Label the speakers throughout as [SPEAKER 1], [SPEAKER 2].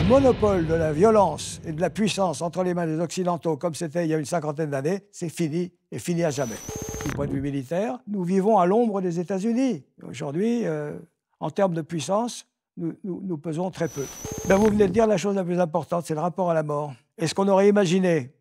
[SPEAKER 1] monopole de la violence et de la puissance entre les mains des Occidentaux, comme c'était il y a une cinquantaine d'années, c'est fini et fini à jamais. Du point de vue militaire, nous vivons à l'ombre des États-Unis. Aujourd'hui, en termes de puissance, nous pesons très peu. Ben, vous venez de dire la chose la plus importante, c'est le rapport à la mort. Est-ce qu'on aurait imaginé,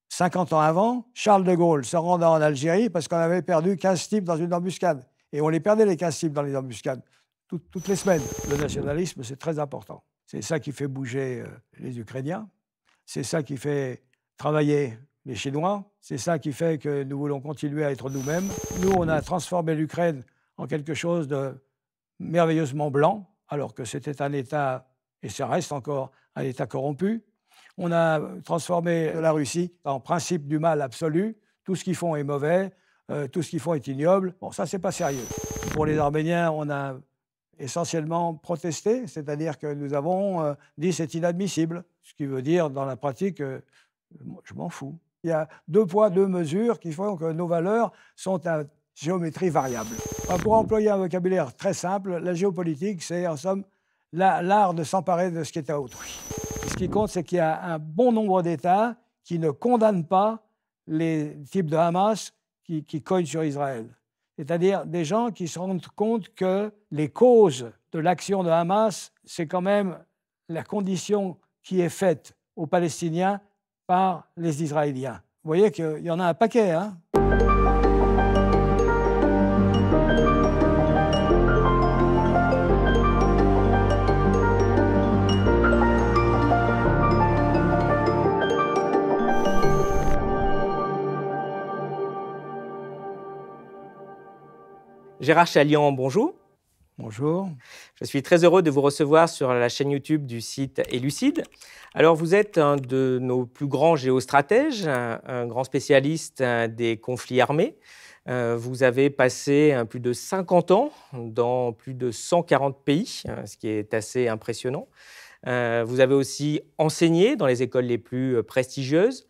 [SPEAKER 1] 50 ans avant, Charles de Gaulle se rendant en Algérie parce qu'on avait perdu 15 types dans une embuscade? Et on les perdait, les 15 types dans les embuscades, toutes les semaines. Le nationalisme, c'est très important. C'est ça qui fait bouger les Ukrainiens. C'est ça qui fait travailler les Chinois. C'est ça qui fait que nous voulons continuer à être nous-mêmes. Nous, on a transformé l'Ukraine en quelque chose de merveilleusement blanc, alors que c'était un État, et ça reste encore un État corrompu. On a transformé la Russie en principe du mal absolu. Tout ce qu'ils font est mauvais, tout ce qu'ils font est ignoble. Bon, ça, c'est pas sérieux. Pour les Arméniens, on a essentiellement protesté, c'est-à-dire que nous avons dit c'est inadmissible, ce qui veut dire dans la pratique, je m'en fous. Il y a 2 poids, 2 mesures qui font que nos valeurs sont à géométrie variable. Pour employer un vocabulaire très simple, la géopolitique, c'est en somme l'art de s'emparer de ce qui est à autrui. Ce qui compte, c'est qu'il y a un bon nombre d'États qui ne condamnent pas les types de Hamas qui cognent sur Israël. C'est-à-dire des gens qui se rendent compte que les causes de l'action de Hamas, c'est quand même la condition qui est faite aux Palestiniens par les Israéliens. Vous voyez qu'il y en a un paquet, hein?
[SPEAKER 2] Gérard Chaliand, bonjour.
[SPEAKER 1] Bonjour.
[SPEAKER 2] Je suis très heureux de vous recevoir sur la chaîne YouTube du site Élucide. Alors, vous êtes un de nos plus grands géostratèges, un grand spécialiste des conflits armés. Vous avez passé plus de 50 ans dans plus de 140 pays, ce qui est assez impressionnant. Vous avez aussi enseigné dans les écoles les plus prestigieuses,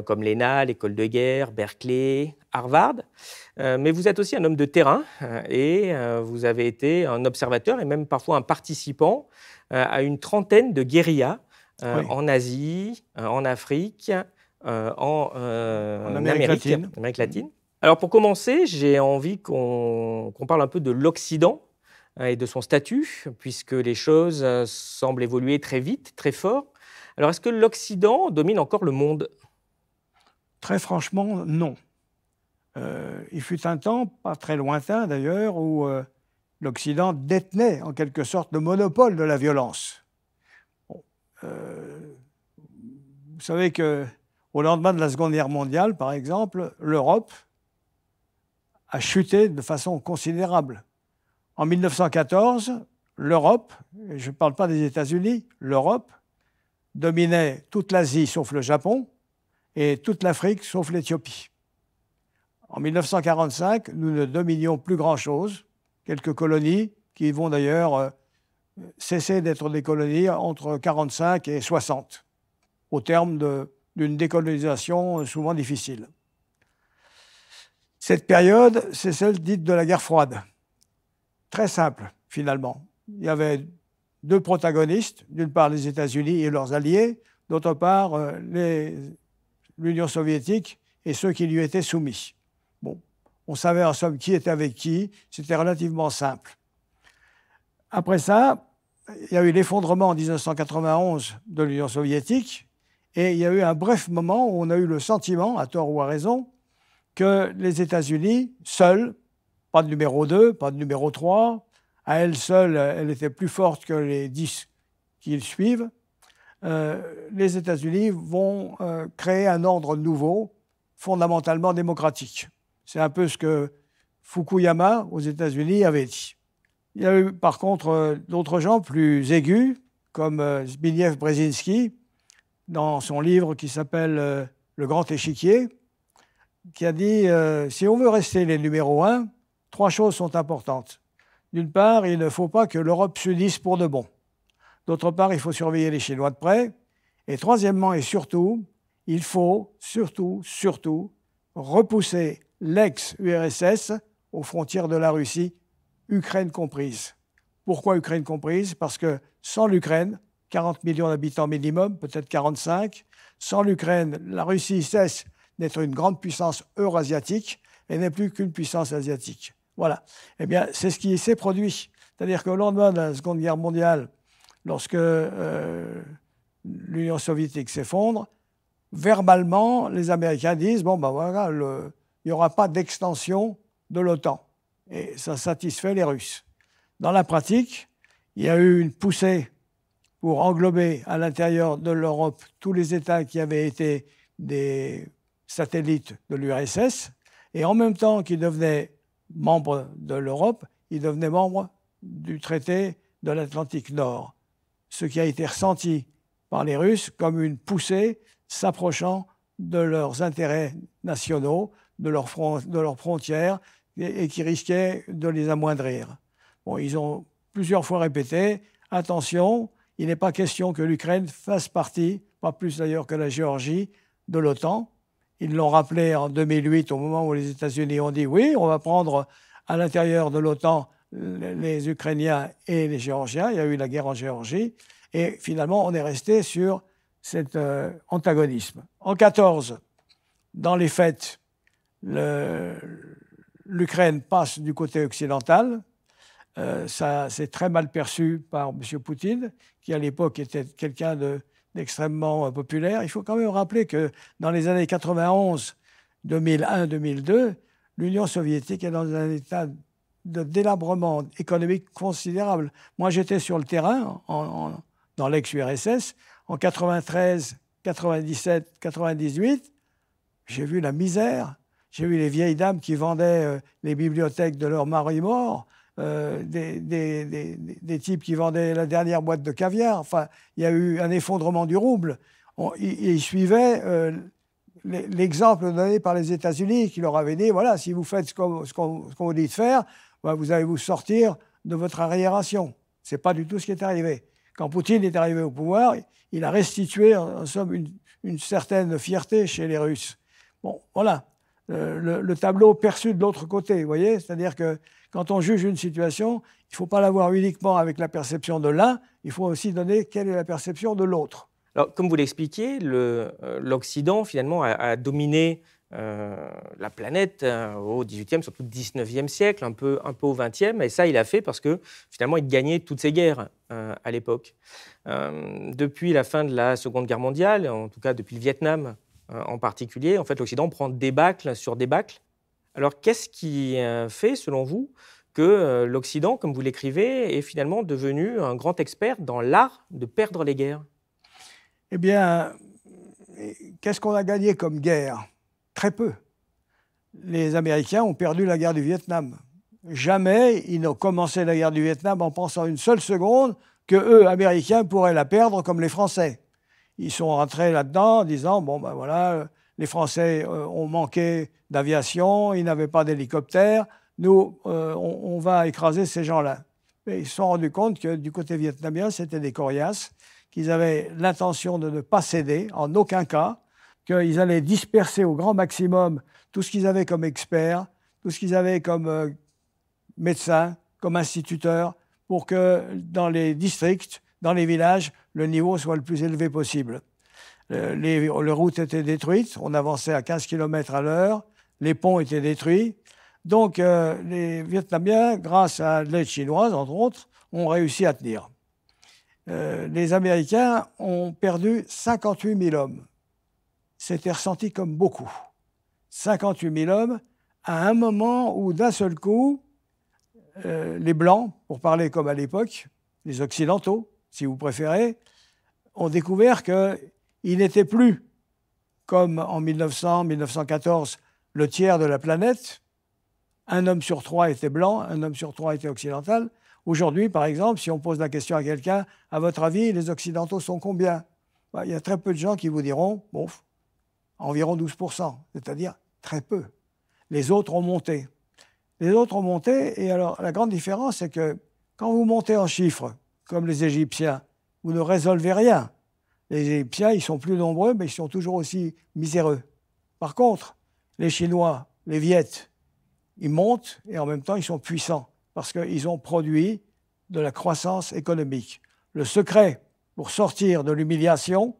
[SPEAKER 2] comme l'ENA, l'école de guerre, Berkeley, Harvard. Mais vous êtes aussi un homme de terrain et vous avez été un observateur et même parfois un participant à une trentaine de guérillas
[SPEAKER 1] Oui.
[SPEAKER 2] en Asie, en Afrique, en
[SPEAKER 1] Amérique
[SPEAKER 2] latine. Alors pour commencer, j'ai envie qu'on parle un peu de l'Occident et de son statut, puisque les choses semblent évoluer très vite, très fort. Alors est-ce que l'Occident domine encore le monde ?
[SPEAKER 1] Très franchement, non. Il fut un temps, pas très lointain d'ailleurs, où l'Occident détenait en quelque sorte le monopole de la violence. Bon, vous savez qu'au lendemain de la Seconde Guerre mondiale, par exemple, l'Europe a chuté de façon considérable. En 1914, l'Europe, et je ne parle pas des États-Unis, l'Europe dominait toute l'Asie sauf le Japon et toute l'Afrique sauf l'Éthiopie. En 1945, nous ne dominions plus grand-chose, quelques colonies qui vont d'ailleurs cesser d'être des colonies entre 1945 et 1960, au terme d'une décolonisation souvent difficile. Cette période, c'est celle dite de la guerre froide. Très simple, finalement. Il y avait 2 protagonistes, d'une part les États-Unis et leurs alliés, d'autre part l'Union soviétique et ceux qui lui étaient soumis. Bon, on savait en somme qui était avec qui, c'était relativement simple. Après ça, il y a eu l'effondrement en 1991 de l'Union soviétique et il y a eu un bref moment où on a eu le sentiment, à tort ou à raison, que les États-Unis, seuls, pas de numéro 2, pas de numéro 3, à elle seule, elle était plus forte que les 10 qui le suivent, les États-Unis vont créer un ordre nouveau, fondamentalement démocratique. C'est un peu ce que Fukuyama, aux États-Unis, avait dit. Il y a eu, par contre, d'autres gens plus aigus, comme Zbigniew Brzezinski, dans son livre qui s'appelle « Le grand échiquier », qui a dit si on veut rester les numéros 1, 3 choses sont importantes. D'une part, il ne faut pas que l'Europe s'unisse pour de bon. D'autre part, il faut surveiller les Chinois de près. Et troisièmement et surtout, il faut surtout repousser l'ex-URSS aux frontières de la Russie, Ukraine comprise. Pourquoi Ukraine comprise? Parce que sans l'Ukraine, 40 millions d'habitants minimum, peut-être 45. Sans l'Ukraine, la Russie cesse d'être une grande puissance eurasiatique et n'est plus qu'une puissance asiatique. Voilà. Eh bien, c'est ce qui s'est produit. C'est-à-dire qu'au lendemain de la Seconde Guerre mondiale, lorsque l'Union soviétique s'effondre, verbalement, les Américains disent, bon, ben voilà, il n'y aura pas d'extension de l'OTAN. Et ça satisfait les Russes. Dans la pratique, il y a eu une poussée pour englober à l'intérieur de l'Europe tous les États qui avaient été des satellites de l'URSS, et en même temps qu'ils devenaient membres de l'Europe, ils devenaient membres du traité de l'Atlantique Nord, ce qui a été ressenti par les Russes comme une poussée s'approchant de leurs intérêts nationaux, de leurs frontières, et qui risquait de les amoindrir. Bon, ils ont plusieurs fois répété, attention, il n'est pas question que l'Ukraine fasse partie, pas plus d'ailleurs que la Géorgie, de l'OTAN. Ils l'ont rappelé en 2008, au moment où les États-Unis ont dit oui, on va prendre à l'intérieur de l'OTAN les Ukrainiens et les Géorgiens. Il y a eu la guerre en Géorgie. Et finalement, on est resté sur cet antagonisme. En 2014, dans les faits, l'Ukraine passe du côté occidental. Ça s'est très mal perçu par M. Poutine, qui à l'époque était quelqu'un d'extrêmement populaire. Il faut quand même rappeler que dans les années 91, 2001, 2002, l'Union soviétique est dans un état de délabrement économique considérable. Moi, j'étais sur le terrain dans l'ex-URSS en 93, 97, 98. J'ai vu la misère. J'ai vu les vieilles dames qui vendaient les bibliothèques de leur mari mort, des types qui vendaient la dernière boîte de caviar. Enfin, il y a eu un effondrement du rouble. Ils suivaient l'exemple donné par les États-Unis qui leur avaient dit, voilà, si vous faites ce qu'on vous dit de faire, ben, vous allez vous sortir de votre arriération. Ce n'est pas du tout ce qui est arrivé. Quand Poutine est arrivé au pouvoir, il a restitué, en somme, une certaine fierté chez les Russes. Bon, voilà. Le tableau perçu de l'autre côté, vous voyez. C'est-à-dire que quand on juge une situation, il ne faut pas la voir uniquement avec la perception de l'un, il faut aussi donner quelle est la perception de l'autre.
[SPEAKER 2] Alors, comme vous l'expliquiez, l'Occident, finalement, a dominé la planète au XVIIIe, surtout au XIXe siècle, un peu au XXe, et ça, il a fait parce que, finalement, il gagnait toutes ces guerres à l'époque. Depuis la fin de la Seconde Guerre mondiale, en tout cas depuis le Vietnam en particulier, en fait, l'Occident prend débâcle sur débâcle. Alors, qu'est-ce qui fait, selon vous, que l'Occident, comme vous l'écrivez, est finalement devenu un grand expert dans l'art de perdre les guerres?
[SPEAKER 1] Eh bien, qu'est-ce qu'on a gagné comme guerre? Très peu. Les Américains ont perdu la guerre du Vietnam. Jamais ils n'ont commencé la guerre du Vietnam en pensant une seule seconde qu'eux, Américains, pourraient la perdre comme les Français. Ils sont rentrés là-dedans en disant, bon, ben voilà, les Français ont manqué d'aviation, ils n'avaient pas d'hélicoptère, nous, on va écraser ces gens-là. Mais ils se sont rendus compte que du côté vietnamien, c'était des coriaces, qu'ils avaient l'intention de ne pas céder, en aucun cas, qu'ils allaient disperser au grand maximum tout ce qu'ils avaient comme experts, tout ce qu'ils avaient comme médecins, comme instituteurs, pour que dans les districts, dans les villages, le niveau soit le plus élevé possible. Les routes étaient détruites, on avançait à 15 km à l'heure, les ponts étaient détruits. Donc les Vietnamiens, grâce à l'aide chinoise, entre autres, ont réussi à tenir. Les Américains ont perdu 58 000 hommes. C'était ressenti comme beaucoup. 58 000 hommes à un moment où, d'un seul coup, les Blancs, pour parler comme à l'époque, les Occidentaux, si vous préférez, ont découvert qu'ils n'étaient plus, comme en 1900-1914, le tiers de la planète. Un homme sur trois était blanc, un homme sur trois était occidental. Aujourd'hui, par exemple, si on pose la question à quelqu'un, à votre avis, les Occidentaux sont combien? Il y a très peu de gens qui vous diront, bon, environ 12%, c'est-à-dire très peu. Les autres ont monté. Les autres ont monté, et alors la grande différence, c'est que quand vous montez en chiffres, comme les Égyptiens, vous ne résolvez rien. Les Égyptiens, ils sont plus nombreux, mais ils sont toujours aussi miséreux. Par contre, les Chinois, les Viettes, ils montent, et en même temps, ils sont puissants, parce qu'ils ont produit de la croissance économique. Le secret pour sortir de l'humiliation,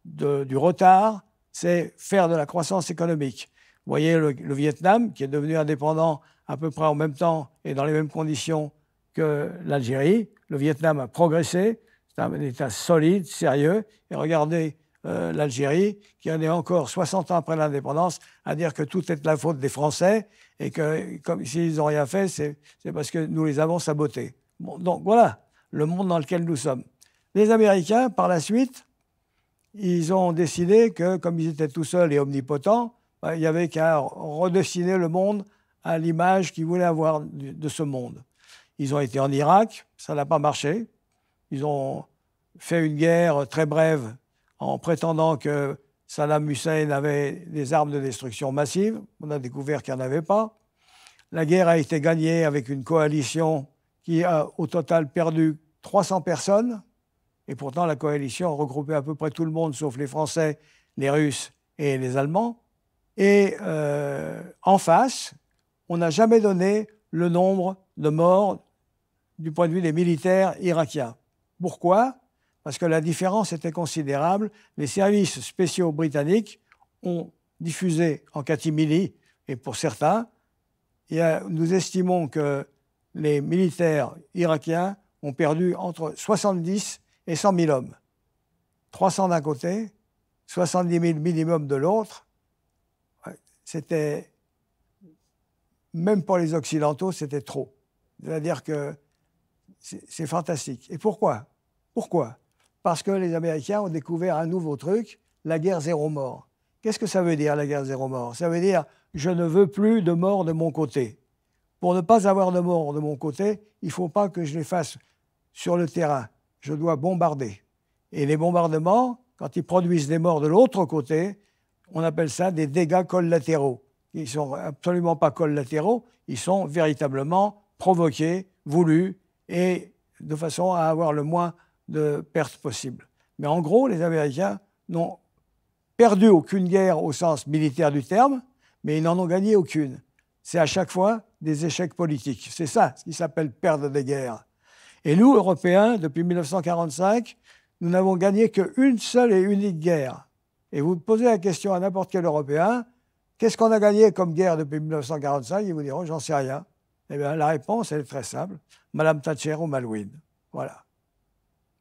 [SPEAKER 1] du retard, c'est faire de la croissance économique. Vous voyez le Vietnam, qui est devenu indépendant à peu près en même temps et dans les mêmes conditions que l'Algérie. Le Vietnam a progressé, c'est un État solide, sérieux. Et regardez l'Algérie, qui en est encore 60 ans après l'indépendance, à dire que tout est de la faute des Français et que comme s'ils n'ont rien fait, c'est parce que nous les avons sabotés. Bon, donc voilà le monde dans lequel nous sommes. Les Américains, par la suite, ils ont décidé que, comme ils étaient tout seuls et omnipotents, il n'y avait qu'à redessiner le monde à l'image qu'ils voulaient avoir de ce monde. Ils ont été en Irak, ça n'a pas marché. Ils ont fait une guerre très brève en prétendant que Saddam Hussein avait des armes de destruction massive. On a découvert qu'il n'y en avait pas. La guerre a été gagnée avec une coalition qui a au total perdu 300 personnes. Et pourtant, la coalition regroupait à peu près tout le monde, sauf les Français, les Russes et les Allemands. Et en face, on n'a jamais donné le nombre de morts du point de vue des militaires irakiens. Pourquoi ? Parce que la différence était considérable. Les services spéciaux britanniques ont diffusé en catimini, et pour certains, nous estimons que les militaires irakiens ont perdu entre 70 et 100 000 hommes. 300 d'un côté, 70 000 minimum de l'autre. C'était, même pour les Occidentaux, c'était trop. C'est-à-dire que c'est fantastique. Et pourquoi ? Pourquoi ? Parce que les Américains ont découvert un nouveau truc, la guerre zéro mort. Qu'est-ce que ça veut dire, la guerre zéro mort ? Ça veut dire, je ne veux plus de morts de mon côté. Pour ne pas avoir de morts de mon côté, il ne faut pas que je les fasse sur le terrain. Je dois bombarder. Et les bombardements, quand ils produisent des morts de l'autre côté, on appelle ça des dégâts collatéraux. Ils ne sont absolument pas collatéraux, ils sont véritablement provoqués, voulus, et de façon à avoir le moins de pertes possibles. Mais en gros, les Américains n'ont perdu aucune guerre au sens militaire du terme, mais ils n'en ont gagné aucune. C'est à chaque fois des échecs politiques. C'est ça, ce qui s'appelle perdre des guerres. Et nous, Européens, depuis 1945, nous n'avons gagné qu'une seule et unique guerre. Et vous posez la question à n'importe quel Européen, qu'est-ce qu'on a gagné comme guerre depuis 1945 ? Ils vous diront, j'en sais rien. Eh bien, la réponse, elle est très simple. Madame Thatcher ou Malouine. Voilà.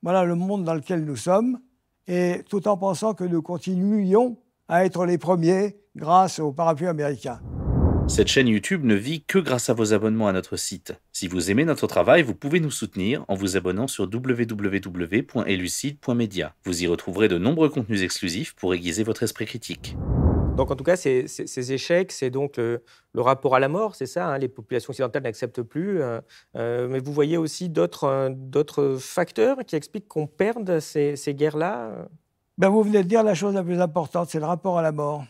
[SPEAKER 1] Voilà le monde dans lequel nous sommes, et tout en pensant que nous continuions à être les premiers grâce au parapluie américain.
[SPEAKER 3] Cette chaîne YouTube ne vit que grâce à vos abonnements à notre site. Si vous aimez notre travail, vous pouvez nous soutenir en vous abonnant sur www.elucide.media. Vous y retrouverez de nombreux contenus exclusifs pour aiguiser votre esprit critique.
[SPEAKER 2] Donc en tout cas, ces échecs, c'est donc le rapport à la mort, c'est ça, hein, les populations occidentales n'acceptent plus. Mais vous voyez aussi d'autres facteurs qui expliquent qu'on perde ces guerres-là.
[SPEAKER 1] Ben, vous venez de dire la chose la plus importante, c'est le rapport à la mort.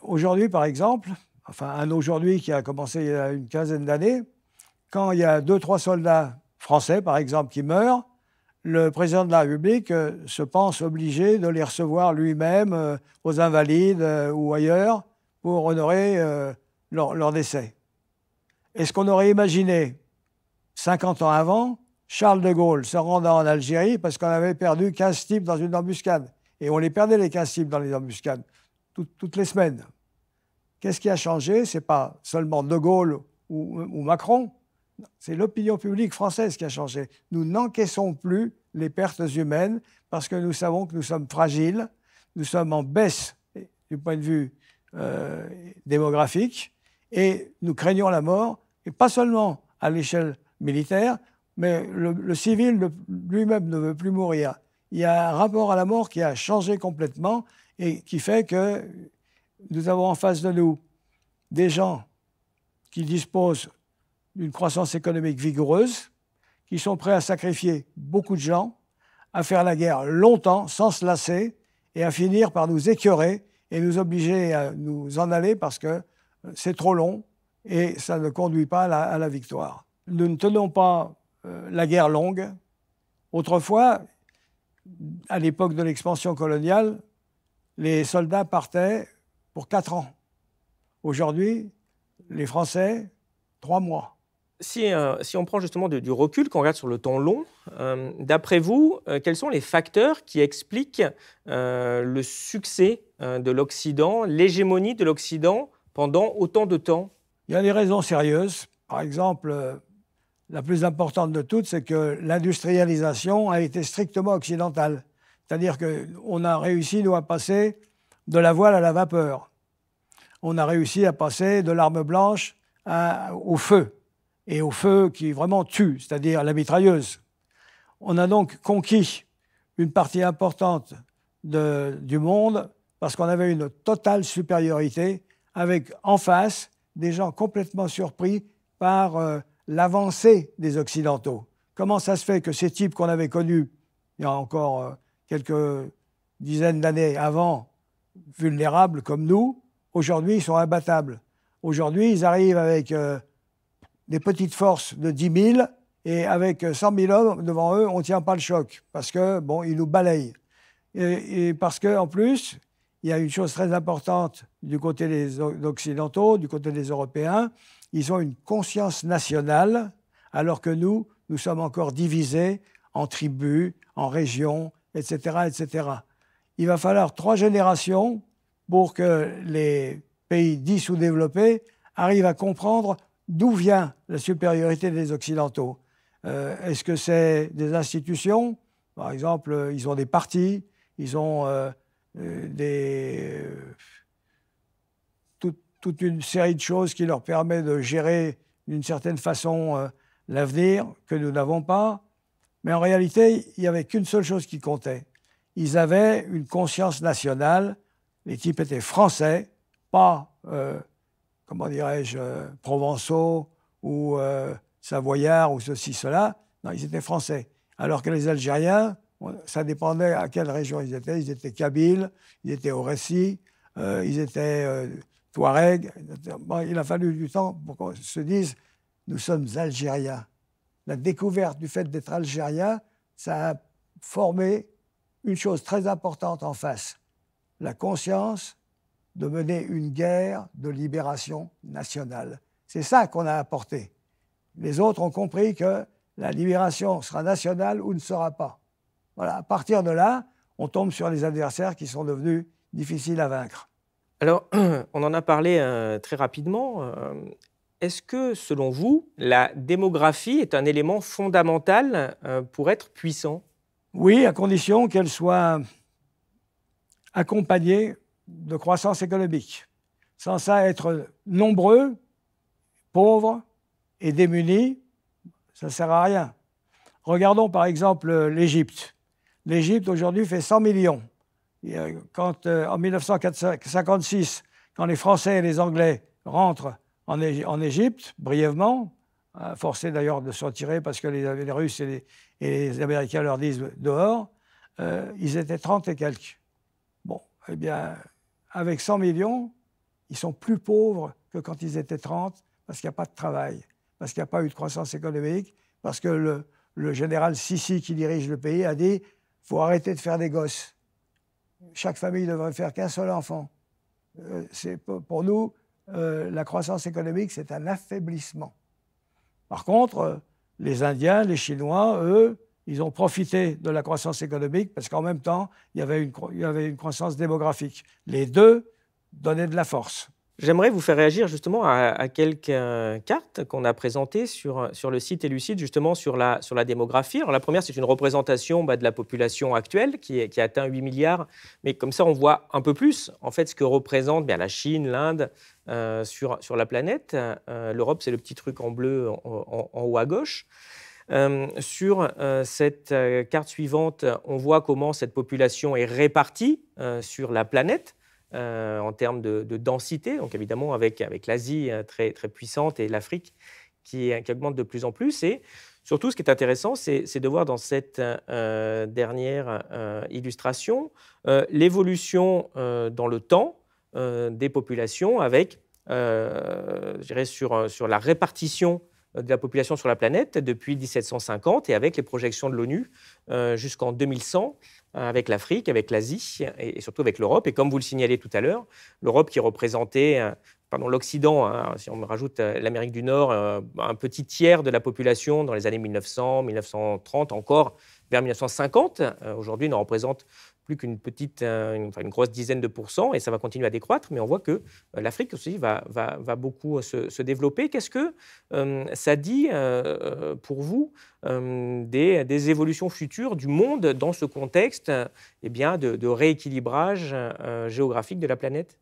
[SPEAKER 1] Aujourd'hui, par exemple, enfin un aujourd'hui qui a commencé il y a une quinzaine d'années, quand il y a 2-3 soldats français, par exemple, qui meurent, le président de la République se pense obligé de les recevoir lui-même aux Invalides ou ailleurs pour honorer leur décès. Est-ce qu'on aurait imaginé, 50 ans avant, Charles de Gaulle se rendant en Algérie parce qu'on avait perdu 15 types dans une embuscade. Et on les perdait, les 15 types, dans les embuscades, toutes les semaines. Qu'est-ce qui a changé ? Ce n'est pas seulement de Gaulle ou Macron, c'est l'opinion publique française qui a changé. Nous n'encaissons plus les pertes humaines parce que nous savons que nous sommes fragiles, nous sommes en baisse du point de vue démographique et nous craignons la mort, et pas seulement à l'échelle militaire, mais le civil lui-même ne veut plus mourir. Il y a un rapport à la mort qui a changé complètement et qui fait que nous avons en face de nous des gens qui disposent d'une croissance économique vigoureuse, qui sont prêts à sacrifier beaucoup de gens, à faire la guerre longtemps, sans se lasser, et à finir par nous écœurer et nous obliger à nous en aller parce que c'est trop long et ça ne conduit pas à la victoire. Nous ne tenons pas la guerre longue. Autrefois, à l'époque de l'expansion coloniale, les soldats partaient pour 4 ans. Aujourd'hui, les Français, 3 mois.
[SPEAKER 2] Si on prend justement du recul, qu'on regarde sur le temps long, d'après vous, quels sont les facteurs qui expliquent le succès de l'Occident, l'hégémonie de l'Occident pendant autant de temps?
[SPEAKER 1] Il y a des raisons sérieuses. Par exemple, la plus importante de toutes, c'est que l'industrialisation a été strictement occidentale. C'est-à-dire qu'on a réussi, nous, à passer de la voile à la vapeur. On a réussi à passer de l'arme blanche au feu, et au feu qui vraiment tue, c'est-à-dire la mitrailleuse. On a donc conquis une partie importante du monde parce qu'on avait une totale supériorité avec en face des gens complètement surpris par l'avancée des Occidentaux. Comment ça se fait que ces types qu'on avait connus il y a encore quelques dizaines d'années avant, vulnérables comme nous, aujourd'hui ils sont imbattables. Aujourd'hui ils arrivent avec des petites forces de 10 000 et avec 100 000 hommes devant eux, on ne tient pas le choc parce que, bon, ils nous balayent. Et parce qu'en plus, il y a une chose très importante du côté des Occidentaux, du côté des Européens, ils ont une conscience nationale, alors que nous sommes encore divisés en tribus, en régions, etc., etc. Il va falloir 3 générations pour que les pays dits sous-développés arrivent à comprendre d'où vient la supériorité des Occidentaux. Est-ce que c'est des institutions? Par exemple, ils ont des partis, ils ont toute une série de choses qui leur permet de gérer d'une certaine façon l'avenir que nous n'avons pas. Mais en réalité, il n'y avait qu'une seule chose qui comptait. Ils avaient une conscience nationale. Les types étaient français, pas, comment dirais-je, provençaux ou savoyards ou ceci, cela. Non, ils étaient français. Alors que les Algériens, ça dépendait à quelle région ils étaient. Ils étaient kabyles, ils étaient Auressi, ils étaient Touaregs. Bon, il a fallu du temps pour qu'on se dise « nous sommes Algériens ». La découverte du fait d'être Algérien, ça a formé une chose très importante en face, la conscience de mener une guerre de libération nationale. C'est ça qu'on a apporté. Les autres ont compris que la libération sera nationale ou ne sera pas. Voilà. À partir de là, on tombe sur les adversaires qui sont devenus difficiles à vaincre.
[SPEAKER 2] Alors, on en a parlé très rapidement. Est-ce que, selon vous, la démographie est un élément fondamental pour être puissant?
[SPEAKER 1] Oui, à condition qu'elle soit accompagnée de croissance économique. Sans ça, être nombreux, pauvres et démunis, ça ne sert à rien. Regardons par exemple l'Égypte. L'Égypte aujourd'hui fait 100 millions. Quand, en 1956, quand les Français et les Anglais rentrent en Égypte, brièvement, forcés d'ailleurs de se retirer parce que les Russes et les Américains leur disent dehors, ils étaient 30 et quelques. Bon, eh bien, avec 100 millions, ils sont plus pauvres que quand ils étaient 30 parce qu'il n'y a pas de travail, parce qu'il n'y a pas eu de croissance économique, parce que le général Sissi qui dirige le pays a dit « faut arrêter de faire des gosses. Chaque famille ne devrait faire qu'un seul enfant. » Pour nous, la croissance économique, c'est un affaiblissement. Par contre, les Indiens, les Chinois, eux, ils ont profité de la croissance économique parce qu'en même temps, il y avait une croissance démographique. Les deux donnaient de la force.
[SPEAKER 2] J'aimerais vous faire réagir justement à quelques cartes qu'on a présentées sur le site Elucide, justement sur la démographie. Alors, la première, c'est une représentation de la population actuelle qui atteint 8 milliards. Mais comme ça, on voit un peu plus en fait ce que représente la Chine, l'Inde sur la planète. L'Europe, c'est le petit truc en bleu en haut à gauche. Sur cette carte suivante, on voit comment cette population est répartie sur la planète. En termes de densité, donc évidemment avec l'Asie très, très puissante et l'Afrique qui augmente de plus en plus. Et surtout, ce qui est intéressant, c'est de voir dans cette dernière illustration l'évolution dans le temps des populations avec, je dirais, sur la répartition de la population sur la planète depuis 1750 et avec les projections de l'ONU jusqu'en 2100, avec l'Afrique, avec l'Asie et surtout avec l'Europe. Et comme vous le signalez tout à l'heure, l'Europe qui représentait, pardon, l'Occident, hein, si on me rajoute l'Amérique du Nord, un petit tiers de la population dans les années 1900, 1930, encore vers 1950. Aujourd'hui, ne représente plus qu'une petite, une grosse dizaine de pourcents, et ça va continuer à décroître, mais on voit que l'Afrique aussi va beaucoup se développer. Qu'est-ce que ça dit pour vous des évolutions futures du monde dans ce contexte eh bien, de rééquilibrage géographique de la planète?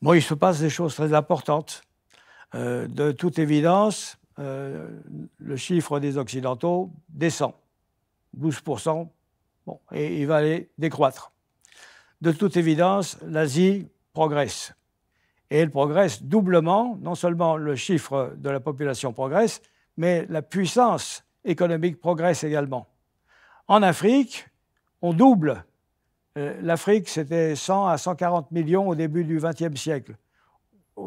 [SPEAKER 1] Bon, il se passe des choses très importantes. De toute évidence, le chiffre des Occidentaux descend, 12%. Bon, et il va aller décroître. De toute évidence, l'Asie progresse. Et elle progresse doublement. Non seulement le chiffre de la population progresse, mais la puissance économique progresse également. En Afrique, on double. L'Afrique, c'était 100 à 140 millions au début du XXe siècle.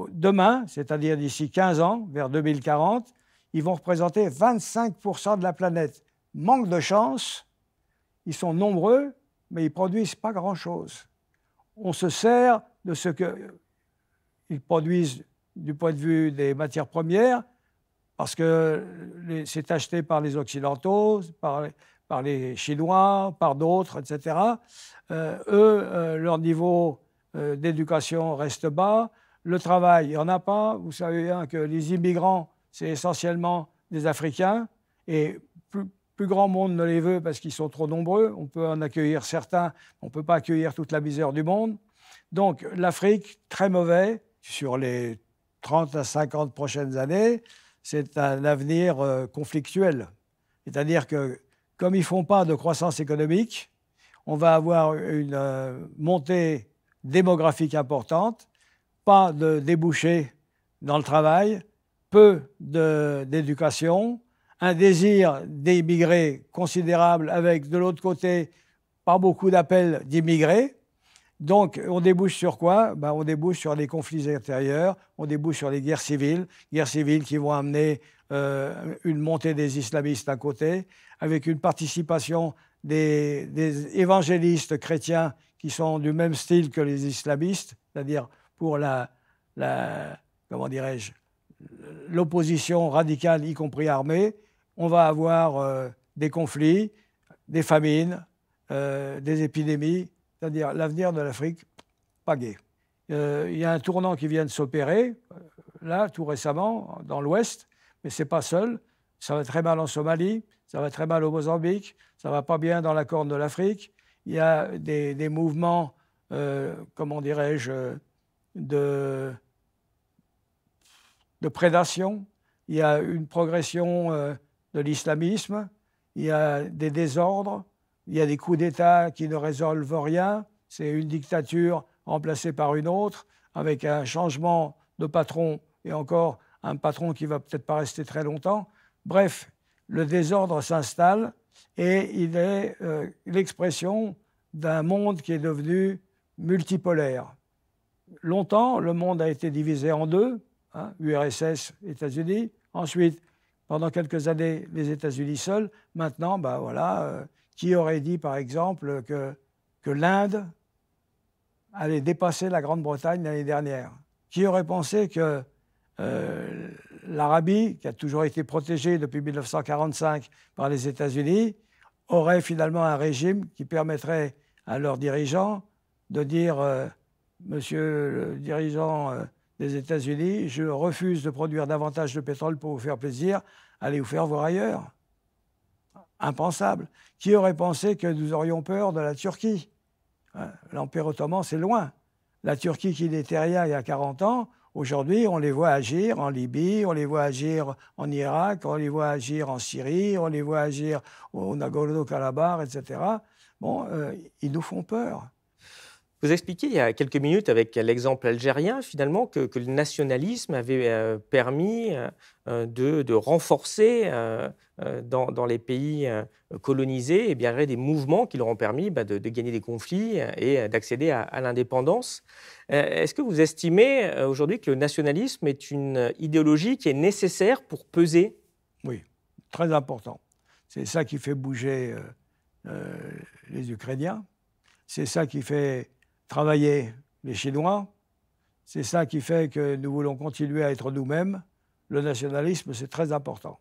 [SPEAKER 1] Demain, c'est-à-dire d'ici 15 ans, vers 2040, ils vont représenter 25% de la planète. Manque de chance. Ils sont nombreux, mais ils ne produisent pas grand-chose. On se sert de ce qu'ils produisent du point de vue des matières premières, parce que c'est acheté par les Occidentaux, par les Chinois, par d'autres, etc. Leur niveau d'éducation reste bas. Le travail, il n'y en a pas. Vous savez bien que les immigrants, c'est essentiellement des Africains. Et plus grand monde ne les veut parce qu'ils sont trop nombreux. On peut en accueillir certains, on ne peut pas accueillir toute la misère du monde. Donc l'Afrique, très mauvais, sur les 30 à 50 prochaines années, c'est un avenir conflictuel. C'est-à-dire que comme ils ne font pas de croissance économique, on va avoir une montée démographique importante, pas de débouchés dans le travail, peu d'éducation, un désir d'émigrer considérable avec, de l'autre côté, pas beaucoup d'appels d'immigrés. Donc, on débouche sur quoi? On débouche sur les conflits intérieurs, on débouche sur les guerres civiles qui vont amener une montée des islamistes d'un côté, avec une participation des évangélistes chrétiens qui sont du même style que les islamistes, c'est-à-dire pour comment dirais-je, l'opposition radicale, y compris armée. On va avoir des conflits, des famines, des épidémies, c'est-à-dire l'avenir de l'Afrique, pas gai. Il y a un tournant qui vient de s'opérer, là, tout récemment, dans l'Ouest, mais ce n'est pas seul. Ça va très mal en Somalie, ça va très mal au Mozambique, ça ne va pas bien dans la Corne de l'Afrique. Il y a des mouvements, comment dirais-je, de prédation. Il y a une progression de l'islamisme, il y a des désordres, il y a des coups d'État qui ne résolvent rien. C'est une dictature remplacée par une autre, avec un changement de patron, et encore un patron qui ne va peut-être pas rester très longtemps. Bref, le désordre s'installe et il est l'expression d'un monde qui est devenu multipolaire. Longtemps, le monde a été divisé en deux, URSS, États-Unis. Ensuite, pendant quelques années, les États-Unis seuls. Maintenant, qui aurait dit, par exemple, que l'Inde allait dépasser la Grande-Bretagne l'année dernière? Qui aurait pensé que l'Arabie, qui a toujours été protégée depuis 1945 par les États-Unis, aurait finalement un régime qui permettrait à leurs dirigeants de dire Monsieur le dirigeant des États-Unis, je refuse de produire davantage de pétrole pour vous faire plaisir, allez vous faire voir ailleurs. Impensable. Qui aurait pensé que nous aurions peur de la Turquie? L'Empire ottoman, c'est loin. La Turquie qui n'était rien il y a 40 ans, aujourd'hui, on les voit agir en Libye, on les voit agir en Irak, on les voit agir en Syrie, on les voit agir au Nagorno-Karabakh, etc. Bon, ils nous font peur.
[SPEAKER 2] Vous expliquiez il y a quelques minutes avec l'exemple algérien, finalement, que le nationalisme avait permis de renforcer dans les pays colonisés, eh bien, des mouvements qui leur ont permis de gagner des conflits et d'accéder à l'indépendance. Est-ce que vous estimez aujourd'hui que le nationalisme est une idéologie qui est nécessaire pour peser?
[SPEAKER 1] Oui, très important. C'est ça qui fait bouger les Ukrainiens. C'est ça qui fait travailler les Chinois. C'est ça qui fait que nous voulons continuer à être nous-mêmes. Le nationalisme, c'est très important.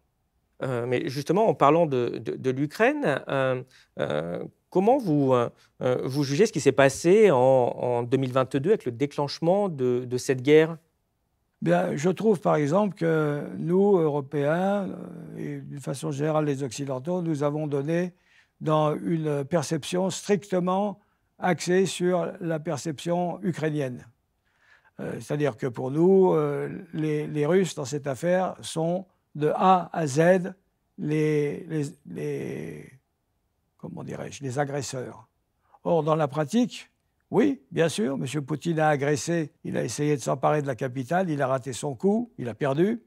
[SPEAKER 2] Mais justement, en parlant de l'Ukraine, comment vous jugez ce qui s'est passé en 2022 avec le déclenchement de cette guerre?
[SPEAKER 1] Bien, je trouve par exemple que nous, Européens, et d'une façon générale les Occidentaux, nous avons donné dans une perception strictement axée sur la perception ukrainienne. C'est-à-dire que pour nous, les Russes, dans cette affaire, sont de A à Z comment dirais-je, les agresseurs. Or, dans la pratique, oui, bien sûr, M. Poutine a agressé, il a essayé de s'emparer de la capitale, il a raté son coup, il a perdu.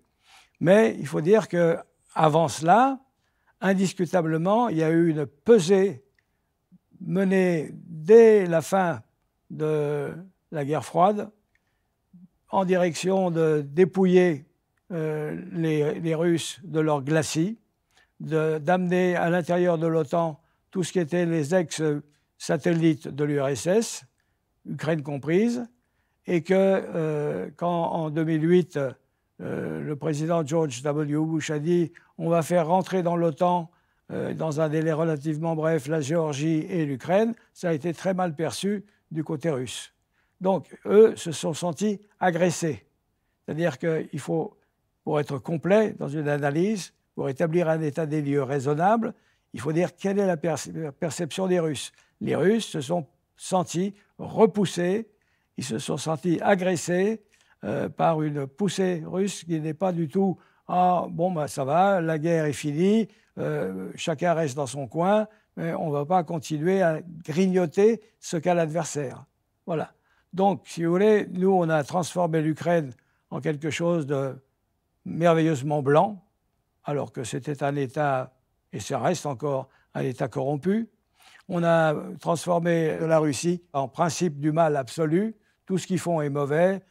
[SPEAKER 1] Mais il faut dire qu'avant cela, indiscutablement, il y a eu une pesée menée dès la fin de la guerre froide en direction de dépouiller les Russes de leur glacis, d'amener à l'intérieur de l'OTAN tout ce qui était les ex-satellites de l'URSS, Ukraine comprise, et que quand en 2008, le président George W. Bush a dit « on va faire rentrer dans l'OTAN dans un délai relativement bref la Géorgie et l'Ukraine », ça a été très mal perçu du côté russe. Donc, eux se sont sentis agressés. C'est-à-dire qu'il faut, pour être complet dans une analyse, pour établir un état des lieux raisonnable, il faut dire quelle est la perception des Russes. Les Russes se sont sentis repoussés, ils se sont sentis agressés par une poussée russe qui n'est pas du tout « ah, bon, ben, ça va, la guerre est finie, chacun reste dans son coin, mais on ne va pas continuer à grignoter ce qu'a l'adversaire ». Voilà. Donc, si vous voulez, nous, on a transformé l'Ukraine en quelque chose de merveilleusement blanc, alors que c'était un État, et ça reste encore un État corrompu. On a transformé la Russie en principe du mal absolu. Tout ce qu'ils font est mauvais,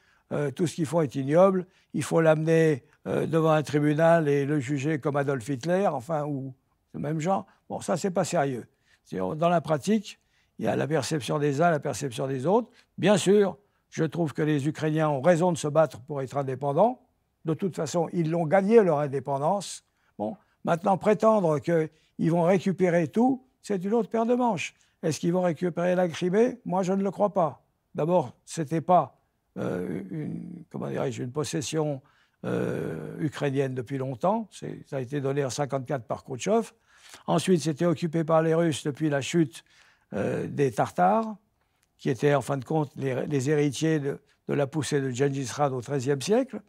[SPEAKER 1] tout ce qu'ils font est ignoble. Il faut l'amener devant un tribunal et le juger comme Adolf Hitler, enfin, ou le même genre. Bon, ça, c'est pas sérieux. Dans la pratique, il y a la perception des uns, la perception des autres. Bien sûr, je trouve que les Ukrainiens ont raison de se battre pour être indépendants. De toute façon, ils l'ont gagné, leur indépendance. Bon, maintenant, prétendre qu'ils vont récupérer tout, c'est une autre paire de manches. Est-ce qu'ils vont récupérer la Crimée? Moi, je ne le crois pas. D'abord, ce n'était pas une possession ukrainienne depuis longtemps. Ça a été donné en 1954 par Khrouchtchev. Ensuite, c'était occupé par les Russes depuis la chute des Tartares, qui étaient en fin de compte les héritiers de la poussée de Gengis Khan au XIIIe siècle.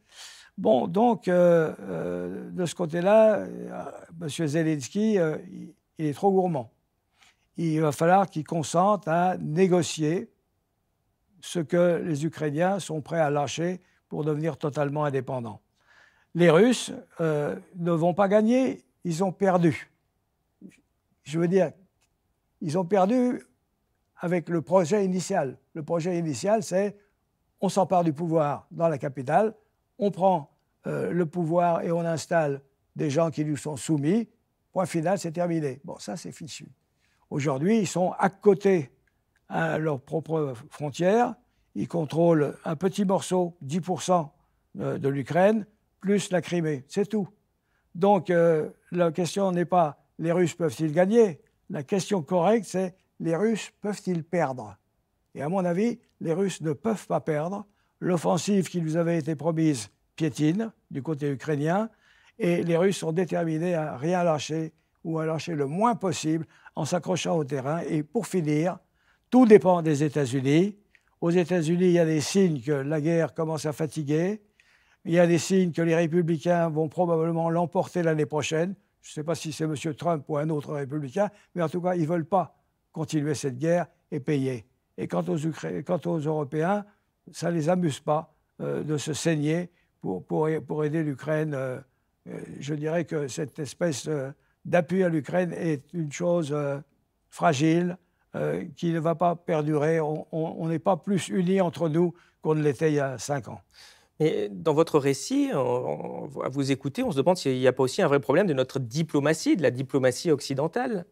[SPEAKER 1] Bon, donc, de ce côté-là, M. Zelensky, il est trop gourmand. Il va falloir qu'il consente à négocier ce que les Ukrainiens sont prêts à lâcher pour devenir totalement indépendants. Les Russes ne vont pas gagner, ils ont perdu. Je veux dire, ils ont perdu avec le projet initial. Le projet initial, c'est on s'empare du pouvoir dans la capitale, on prend le pouvoir et on installe des gens qui nous sont soumis. Point final, c'est terminé. Bon, ça, c'est fichu. Aujourd'hui, ils sont à côté à leurs propres frontières. Ils contrôlent un petit morceau, 10% de l'Ukraine, plus la Crimée. C'est tout. Donc, la question n'est pas les Russes peuvent-ils gagner? La question correcte, c'est les Russes peuvent-ils perdre? Et à mon avis, les Russes ne peuvent pas perdre. L'offensive qui nous avait été promise piétine du côté ukrainien et les Russes sont déterminés à rien lâcher ou à lâcher le moins possible en s'accrochant au terrain. Et pour finir, tout dépend des États-Unis. Aux États-Unis, il y a des signes que la guerre commence à fatiguer. Il y a des signes que les républicains vont probablement l'emporter l'année prochaine. Je ne sais pas si c'est M. Trump ou un autre républicain, mais en tout cas, ils ne veulent pas continuer cette guerre et payer. Et quant aux Européens, ça ne les amuse pas de se saigner pour aider l'Ukraine. Je dirais que cette espèce d'appui à l'Ukraine est une chose fragile, qui ne va pas perdurer. On n'est pas plus unis entre nous qu'on ne l'était il y a 5 ans.
[SPEAKER 2] Mais dans votre récit, à vous écouter, on se demande s'il n'y a pas aussi un vrai problème de notre diplomatie, de la diplomatie occidentale.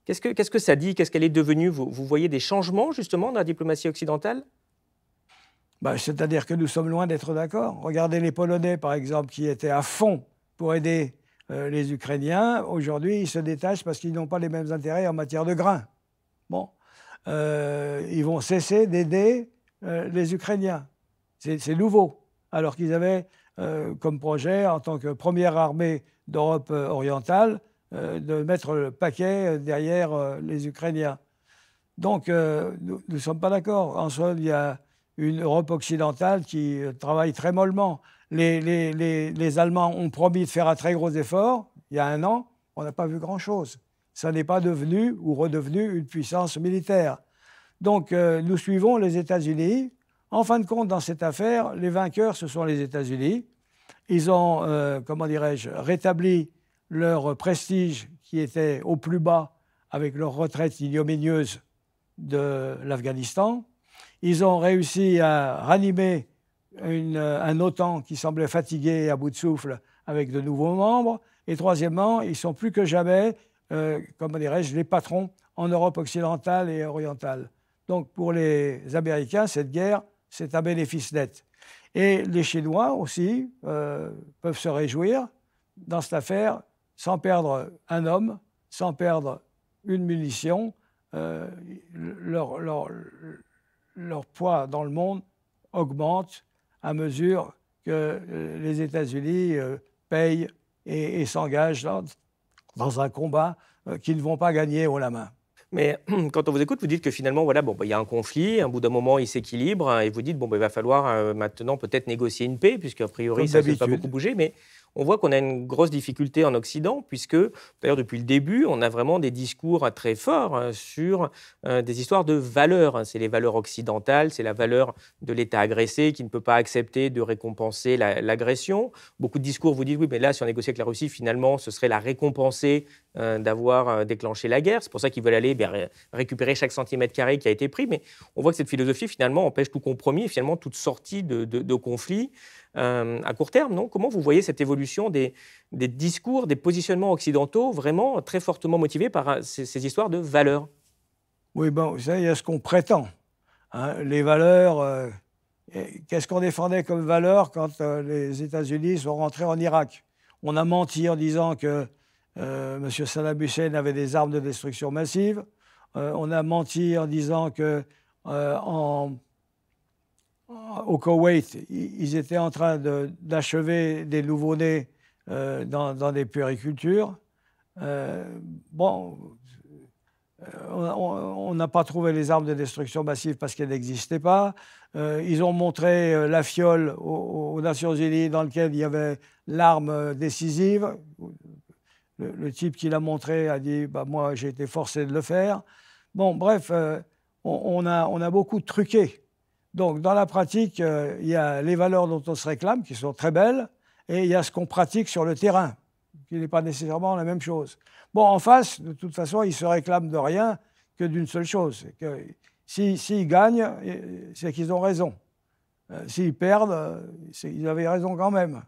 [SPEAKER 2] Qu'est-ce que ça dit? Qu'est-ce qu'elle est devenue? Vous voyez des changements, justement, dans la diplomatie occidentale?
[SPEAKER 1] C'est-à-dire que nous sommes loin d'être d'accord. Regardez les Polonais, par exemple, qui étaient à fond pour aider les Ukrainiens. Aujourd'hui, ils se détachent parce qu'ils n'ont pas les mêmes intérêts en matière de grains. Bon, ils vont cesser d'aider les Ukrainiens. C'est nouveau. Alors qu'ils avaient comme projet, en tant que première armée d'Europe orientale, de mettre le paquet derrière les Ukrainiens. Donc, nous ne sommes pas d'accord. En soi, il y a une Europe occidentale qui travaille très mollement. Les Allemands ont promis de faire un très gros effort. Il y a 1 an, on n'a pas vu grand-chose. Ça n'est pas devenu ou redevenu une puissance militaire. Donc, nous suivons les États-Unis. En fin de compte, dans cette affaire, les vainqueurs, ce sont les États-Unis. Ils ont, comment dirais-je, rétabli leur prestige qui était au plus bas avec leur retraite ignominieuse de l'Afghanistan. Ils ont réussi à ranimer un OTAN qui semblait fatigué et à bout de souffle avec de nouveaux membres. Et troisièmement, ils sont plus que jamais, comment dirais-je, les patrons en Europe occidentale et orientale. Donc pour les Américains, cette guerre, c'est un bénéfice net. Et les Chinois aussi peuvent se réjouir dans cette affaire sans perdre un homme, sans perdre une munition. Leur poids dans le monde augmente à mesure que les États-Unis payent et s'engagent dans un combat qu'ils ne vont pas gagner haut la main.
[SPEAKER 2] Mais quand on vous écoute, vous dites que finalement, voilà, il y a un conflit, à un bout d'un moment, il s'équilibre, et vous dites, il va falloir maintenant peut-être négocier une paix, puisqu'a priori, ça ne va pas beaucoup bouger. Mais on voit qu'on a une grosse difficulté en Occident, puisque, d'ailleurs, depuis le début, on a vraiment des discours très forts sur des histoires de valeurs. C'est les valeurs occidentales, c'est la valeur de l'État agressé qui ne peut pas accepter de récompenser l'agression. Beaucoup de discours vous disent, oui, mais là, si on négocie avec la Russie, finalement, ce serait la récompenser d'avoir déclenché la guerre. C'est pour ça qu'ils veulent aller récupérer chaque centimètre carré qui a été pris. Mais on voit que cette philosophie, finalement, empêche tout compromis et finalement toute sortie de conflit à court terme, non? Comment vous voyez cette évolution des discours, des positionnements occidentaux vraiment très fortement motivés par ces histoires de valeurs?
[SPEAKER 1] Oui, vous savez, il y a ce qu'on prétend. Hein, les valeurs, qu'est-ce qu'on défendait comme valeur quand les États-Unis sont rentrés en Irak? On a menti en disant que M. Saddam Hussein avait des armes de destruction massive. On a menti en disant que au Koweït, ils étaient en train d'achever des nouveau-nés dans des puéricultures. On n'a pas trouvé les armes de destruction massive parce qu'elles n'existaient pas. Ils ont montré la fiole aux Nations Unies dans laquelle il y avait l'arme décisive. Le type qui l'a montré a dit moi, j'ai été forcé de le faire. Bon, bref, on a beaucoup truqué. Donc, dans la pratique, il y a les valeurs dont on se réclame, qui sont très belles, et il y a ce qu'on pratique sur le terrain, qui n'est pas nécessairement la même chose. Bon, en face, de toute façon, ils se réclament de rien que d'une seule chose. S'ils gagnent, c'est qu'ils ont raison. S'ils perdent, ils avaient raison quand même.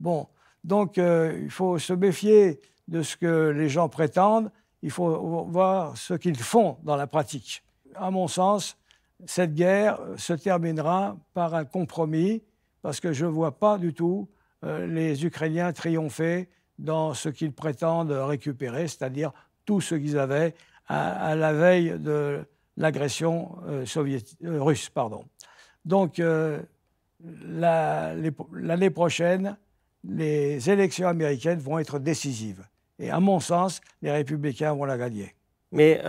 [SPEAKER 1] Bon, donc il faut se méfier de ce que les gens prétendent. Il faut voir ce qu'ils font dans la pratique. À mon sens, cette guerre se terminera par un compromis, parce que je ne vois pas du tout les Ukrainiens triompher dans ce qu'ils prétendent récupérer, c'est-à-dire tout ce qu'ils avaient à la veille de l'agression russe. Donc, l'année prochaine, les élections américaines vont être décisives. Et à mon sens, les républicains vont la gagner.
[SPEAKER 2] Mais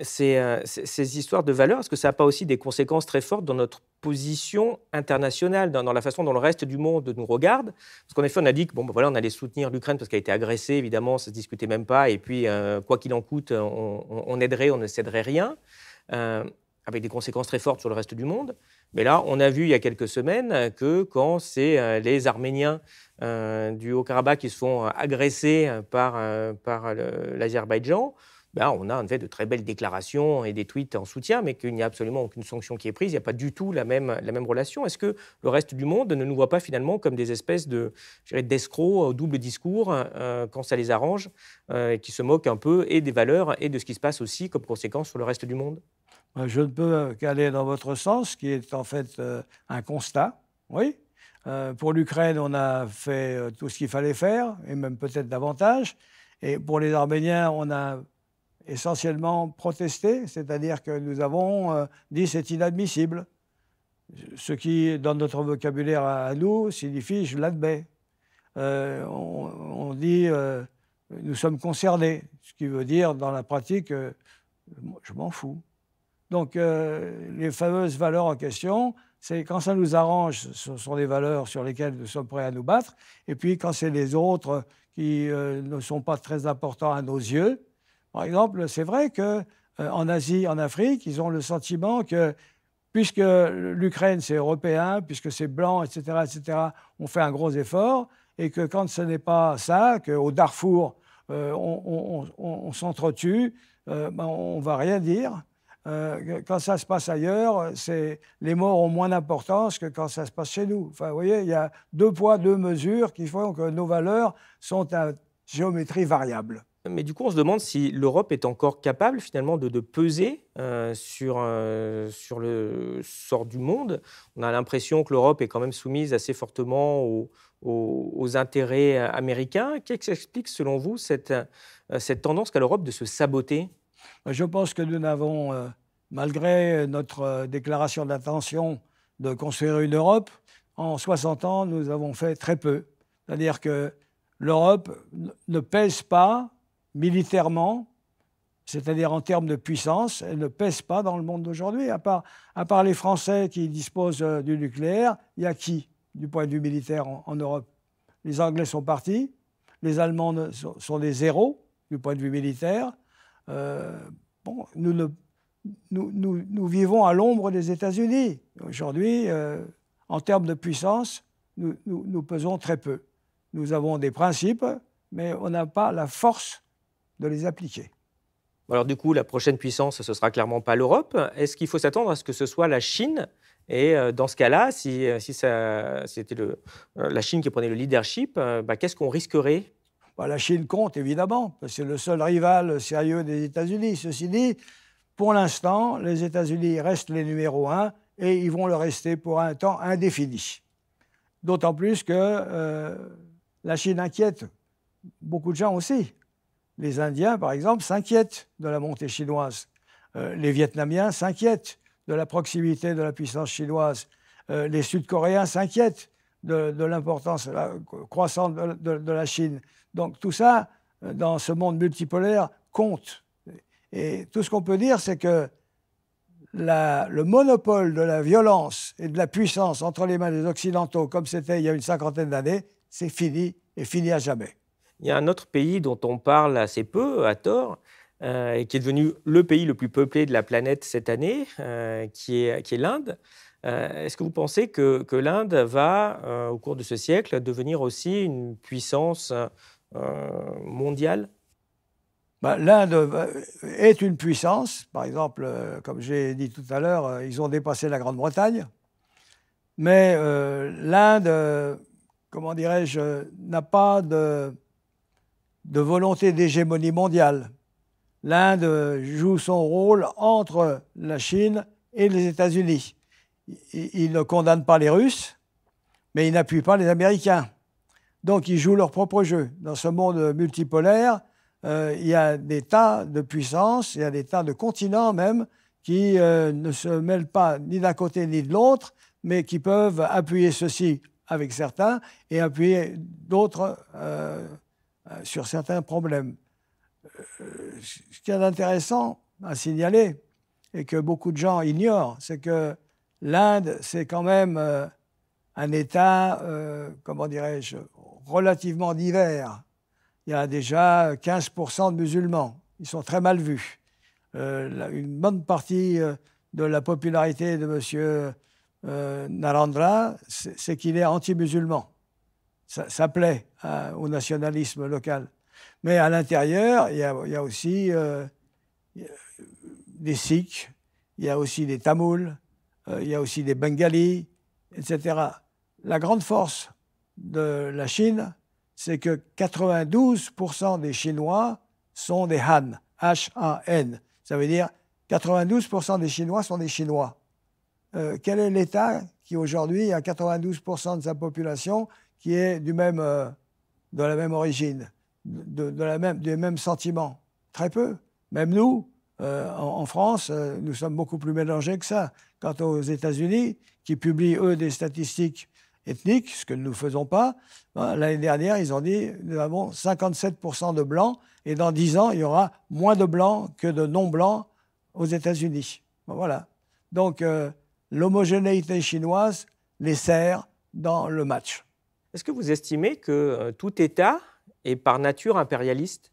[SPEAKER 2] ces histoires de valeurs, est-ce que ça n'a pas aussi des conséquences très fortes dans notre position internationale, dans la façon dont le reste du monde nous regarde? Parce qu'en effet, on a dit que on allait soutenir l'Ukraine parce qu'elle a été agressée, évidemment, ça ne se discutait même pas. Et puis, quoi qu'il en coûte, on aiderait, on ne céderait rien. avec des conséquences très fortes sur le reste du monde. Mais là, on a vu il y a quelques semaines que quand c'est les Arméniens du Haut-Karabakh qui se font agresser par l'Azerbaïdjan, on a en fait de très belles déclarations et des tweets en soutien, mais qu'il n'y a absolument aucune sanction qui est prise. Il n'y a pas du tout la même relation. Est-ce que le reste du monde ne nous voit pas finalement comme des espèces d'escrocs au double discours quand ça les arrange, qui se moquent un peu et des valeurs et de ce qui se passe aussi comme conséquence sur le reste du monde?
[SPEAKER 1] Je ne peux qu'aller dans votre sens, qui est en fait un constat. Oui. Pour l'Ukraine, on a fait tout ce qu'il fallait faire, et même peut-être davantage. Et pour les Arméniens, on a essentiellement protesté, c'est-à-dire que nous avons dit c'est inadmissible. Ce qui, dans notre vocabulaire à nous, signifie je l'admets. On dit nous sommes concernés, ce qui veut dire dans la pratique je m'en fous. Donc les fameuses valeurs en question, c'est quand ça nous arrange, ce sont des valeurs sur lesquelles nous sommes prêts à nous battre. Et puis quand c'est les autres qui ne sont pas très importants à nos yeux, par exemple, c'est vrai qu'en Asie, en Afrique, ils ont le sentiment que, puisque l'Ukraine, c'est européen, puisque c'est blanc, etc., on fait un gros effort, et que quand ce n'est pas ça, qu'au Darfour, on s'entretue, on ne va rien dire. Quand ça se passe ailleurs, les morts ont moins d'importance que quand ça se passe chez nous. Enfin, vous voyez, il y a 2 poids, 2 mesures qui font que nos valeurs sont à géométrie variable.
[SPEAKER 2] Mais du coup, on se demande si l'Europe est encore capable finalement de peser sur le sort du monde. On a l'impression que l'Europe est quand même soumise assez fortement aux intérêts américains. Qu'est-ce qui explique, selon vous, cette tendance qu'a l'Europe de se saboter?
[SPEAKER 1] Je pense que nous n'avons, malgré notre déclaration d'intention de construire une Europe, en 60 ans, nous avons fait très peu. C'est-à-dire que l'Europe ne pèse pas militairement, c'est-à-dire en termes de puissance, elle ne pèse pas dans le monde d'aujourd'hui. À part les Français qui disposent du nucléaire, il y a qui, du point de vue militaire, en Europe? Les Anglais sont partis, les Allemands sont des zéros du point de vue militaire. Nous vivons à l'ombre des États-Unis. Aujourd'hui, en termes de puissance, nous pesons très peu. Nous avons des principes, mais on n'a pas la force de les appliquer.
[SPEAKER 2] Alors du coup, la prochaine puissance, ce sera clairement pas l'Europe. Est-ce qu'il faut s'attendre à ce que ce soit la Chine? Et dans ce cas-là, si c'était la Chine qui prenait le leadership, qu'est-ce qu'on risquerait?
[SPEAKER 1] La Chine compte, évidemment, parce que c'est le seul rival sérieux des États-Unis. Ceci dit, pour l'instant, les États-Unis restent les numéros 1 et ils vont le rester pour un temps indéfini. D'autant plus que la Chine inquiète beaucoup de gens aussi. Les Indiens, par exemple, s'inquiètent de la montée chinoise. Les Vietnamiens s'inquiètent de la proximité de la puissance chinoise. Les Sud-Coréens s'inquiètent de l'importance croissante de la Chine. Donc tout ça, dans ce monde multipolaire, compte. Et tout ce qu'on peut dire, c'est que le monopole de la violence et de la puissance entre les mains des Occidentaux, comme c'était il y a une 50aine d'années, c'est fini et fini à jamais.
[SPEAKER 2] Il y a un autre pays dont on parle assez peu, à tort, et qui est devenu le pays le plus peuplé de la planète cette année, qui est l'Inde. Est-ce que vous pensez que l'Inde va, au cours de ce siècle, devenir aussi une puissance mondiale?
[SPEAKER 1] L'Inde est une puissance. Par exemple, comme j'ai dit tout à l'heure, ils ont dépassé la Grande-Bretagne. Mais l'Inde, comment dirais-je, n'a pas de volonté d'hégémonie mondiale. L'Inde joue son rôle entre la Chine et les États-Unis. Il ne condamne pas les Russes, mais il n'appuie pas les Américains. Donc, ils jouent leur propre jeu. Dans ce monde multipolaire, il y a des tas de puissances, il y a des tas de continents même, qui ne se mêlent pas ni d'un côté ni de l'autre, mais qui peuvent appuyer ceci avec certains et appuyer d'autres sur certains problèmes. Ce qu'il y a d'intéressant à signaler, et que beaucoup de gens ignorent, c'est que l'Inde, c'est quand même un État, comment dirais-je, relativement divers. Il y a déjà 15% de musulmans. Ils sont très mal vus. Une bonne partie de la popularité de M. Narendra, c'est qu'il est anti-musulman. Ça plaît au nationalisme local. Mais à l'intérieur, il y a aussi des Sikhs, il y a aussi des Tamouls, il y a aussi des Bengalis, etc. La grande force de la Chine, c'est que 92% des Chinois sont des Han, H-A-N. Ça veut dire 92% des Chinois sont des Chinois. Quel est l'État qui aujourd'hui a 92% de sa population qui est de la même origine, des mêmes sentiments? Très peu. Même nous, en France, nous sommes beaucoup plus mélangés que ça. Quant aux États-Unis, qui publient, eux, des statistiques ethniques, ce que nous ne faisons pas, l'année dernière, ils ont dit nous avons 57% de blancs et dans 10 ans, il y aura moins de blancs que de non-blancs aux États-Unis. Voilà. Donc, l'homogénéité chinoise les sert dans le match.
[SPEAKER 2] Est-ce que vous estimez que tout État est par nature impérialiste?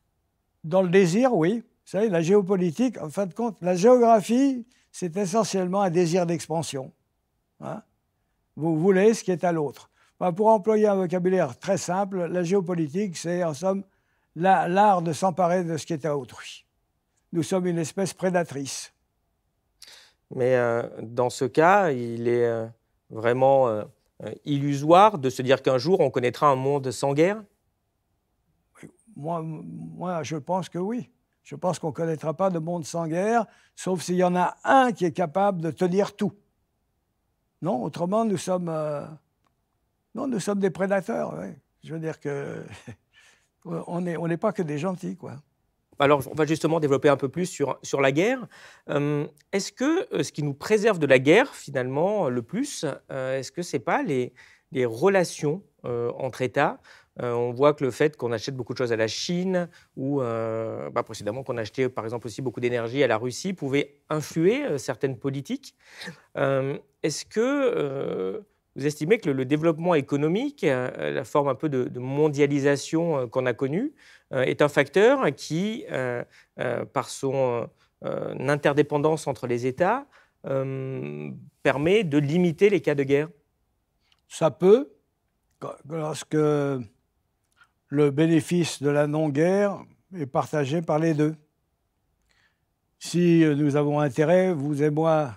[SPEAKER 1] Dans le désir, oui. Vous savez, la géopolitique, en fin de compte, la géographie, c'est essentiellement un désir d'expansion. Hein? Vous voulez ce qui est à l'autre. Pour employer un vocabulaire très simple, la géopolitique, c'est en somme l'art de s'emparer de ce qui est à autrui. Nous sommes une espèce prédatrice.
[SPEAKER 2] Mais dans ce cas, il est vraiment illusoire de se dire qu'un jour, on connaîtra un monde sans guerre?
[SPEAKER 1] Moi, je pense que oui. Je pense qu'on ne connaîtra pas de monde sans guerre, sauf s'il y en a un qui est capable de tenir tout. Non, autrement, nous sommes des prédateurs. Oui. Je veux dire que on n'est pas que des gentils, quoi.
[SPEAKER 2] Alors, on va justement développer un peu plus sur la guerre. Est-ce que ce qui nous préserve de la guerre, finalement, le plus, est-ce que ce n'est pas les relations entre États? On voit que le fait qu'on achète beaucoup de choses à la Chine ou précédemment qu'on achetait par exemple aussi beaucoup d'énergie à la Russie pouvait influer certaines politiques. Est-ce que vous estimez que le développement économique, la forme un peu de mondialisation qu'on a connue, est un facteur qui, par son interdépendance entre les États, permet de limiter les cas de guerre?
[SPEAKER 1] Ça peut, lorsque le bénéfice de la non-guerre est partagé par les deux. Si nous avons intérêt, vous et moi,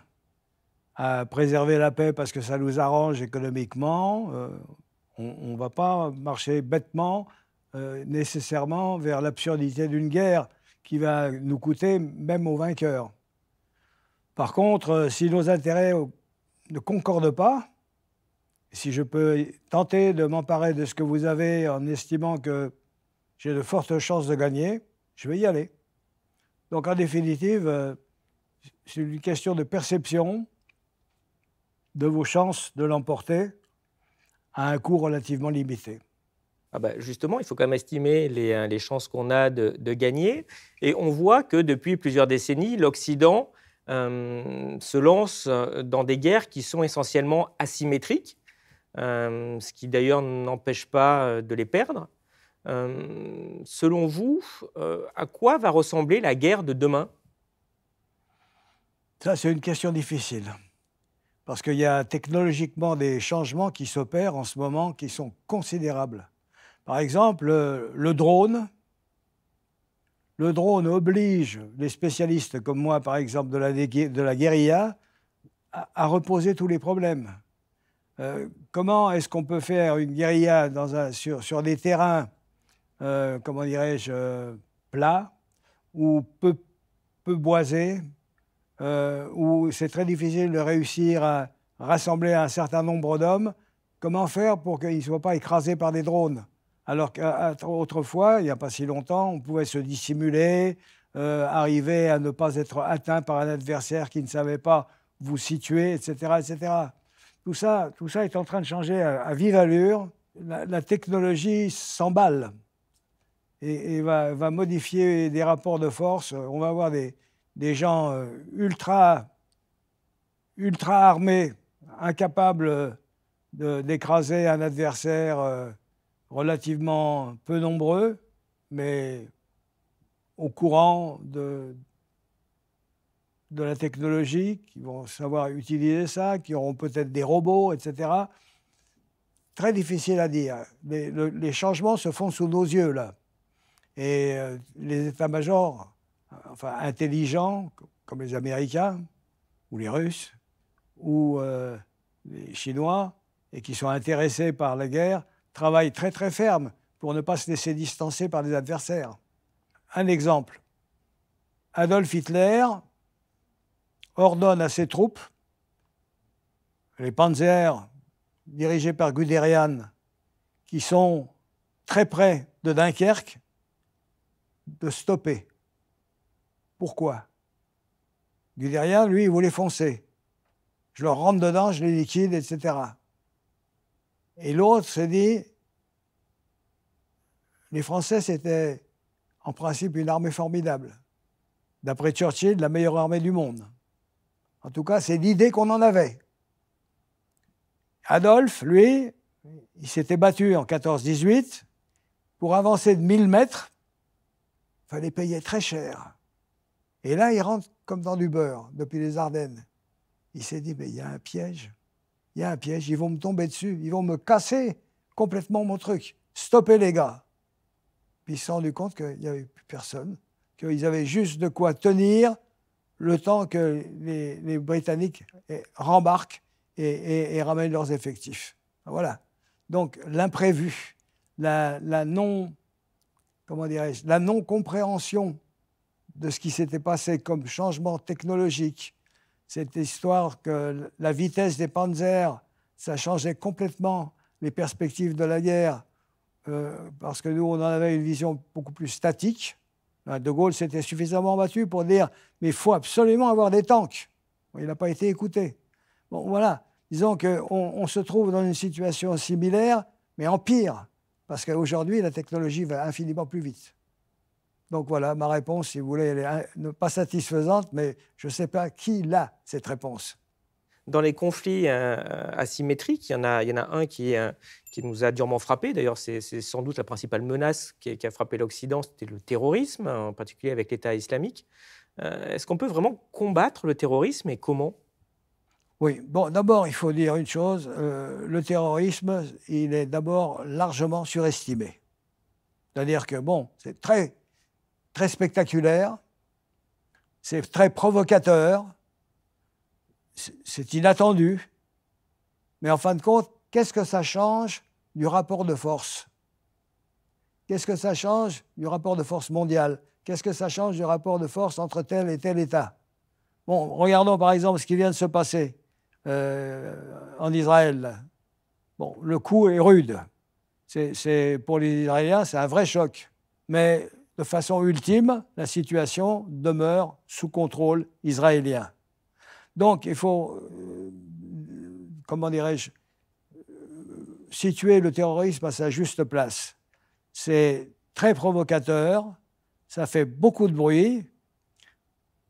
[SPEAKER 1] à préserver la paix parce que ça nous arrange économiquement, on ne va pas marcher bêtement nécessairement vers l'absurdité d'une guerre qui va nous coûter même aux vainqueurs. Par contre, si nos intérêts ne concordent pas, si je peux tenter de m'emparer de ce que vous avez en estimant que j'ai de fortes chances de gagner, je vais y aller. Donc en définitive, c'est une question de perception de vos chances de l'emporter à un coût relativement limité.
[SPEAKER 2] Justement, il faut quand même estimer les chances qu'on a de gagner. Et on voit que depuis plusieurs décennies, l'Occident se lance dans des guerres qui sont essentiellement asymétriques, ce qui d'ailleurs n'empêche pas de les perdre. Selon vous, à quoi va ressembler la guerre de demain?
[SPEAKER 1] Ça, c'est une question difficile. Parce qu'il y a technologiquement des changements qui s'opèrent en ce moment qui sont considérables. Par exemple, le drone. Le drone oblige les spécialistes comme moi, par exemple, de la guérilla, à reposer tous les problèmes. Comment est-ce qu'on peut faire une guérilla sur des terrains, comment dirais-je, plats, ou peu boisés, où c'est très difficile de réussir à rassembler un certain nombre d'hommes? Comment faire pour qu'ils ne soient pas écrasés par des drones? Alors qu'autrefois, il n'y a pas si longtemps, on pouvait se dissimuler, arriver à ne pas être atteint par un adversaire qui ne savait pas vous situer, etc., etc. Tout ça est en train de changer à vive allure. La technologie s'emballe et va modifier des rapports de force. On va avoir des gens ultra armés, incapables d'écraser un adversaire relativement peu nombreux, mais au courant de la technologie, qui vont savoir utiliser ça, qui auront peut-être des robots, etc. Très difficile à dire. Les changements se font sous nos yeux, là. Et les états-majors, enfin intelligents, comme les Américains, ou les Russes, ou les Chinois, et qui sont intéressés par la guerre, travaillent très très ferme pour ne pas se laisser distancer par des adversaires. Un exemple. Adolf Hitler ordonne à ses troupes, les panzers dirigés par Guderian, qui sont très près de Dunkerque, de stopper. Pourquoi? Guderian, lui, il voulait foncer. Je leur rentre dedans, je les liquide, etc. Et l'autre s'est dit, les Français, c'était en principe une armée formidable. D'après Churchill, la meilleure armée du monde. En tout cas, c'est l'idée qu'on en avait. Adolphe, lui, il s'était battu en 14-18. Pour avancer de 1000 mètres, il fallait payer très cher. Et là, il rentre comme dans du beurre, depuis les Ardennes. Il s'est dit, mais il y a un piège. Il y a un piège, ils vont me tomber dessus. Ils vont me casser complètement mon truc. Stoppez les gars. Puis il s'est rendu compte qu'il n'y avait plus personne, qu'ils avaient juste de quoi tenir le temps que les Britanniques rembarquent et ramènent leurs effectifs. Voilà. Donc l'imprévu, la non-compréhension de ce qui s'était passé comme changement technologique, cette histoire que la vitesse des panzers, ça changeait complètement les perspectives de la guerre, parce que nous, on en avait une vision beaucoup plus statique. De Gaulle s'était suffisamment battu pour dire « mais il faut absolument avoir des tanks ». Il n'a pas été écouté. Bon, voilà. Disons qu'on se trouve dans une situation similaire, mais en pire, parce qu'aujourd'hui, la technologie va infiniment plus vite. Donc voilà, ma réponse, si vous voulez, elle est pas satisfaisante, mais je ne sais pas qui l'a, cette réponse.
[SPEAKER 2] Dans les conflits asymétriques, il y en a un qui nous a durement frappé. D'ailleurs, c'est sans doute la principale menace qui a frappé l'Occident, c'était le terrorisme, en particulier avec l'État islamique. Est-ce qu'on peut vraiment combattre le terrorisme et comment?
[SPEAKER 1] Oui, bon, d'abord, il faut dire une chose, le terrorisme, il est d'abord largement surestimé. C'est-à-dire que, bon, c'est très, très spectaculaire, c'est très provocateur, c'est inattendu, mais en fin de compte, qu'est-ce que ça change du rapport de force? Qu'est-ce que ça change du rapport de force mondial? Qu'est-ce que ça change du rapport de force entre tel et tel État? Bon, regardons par exemple ce qui vient de se passer en Israël. Bon, le coup est rude. Pour les Israéliens, c'est un vrai choc. Mais de façon ultime, la situation demeure sous contrôle israélien. Donc, il faut, comment dirais-je, situer le terrorisme à sa juste place. C'est très provocateur, ça fait beaucoup de bruit,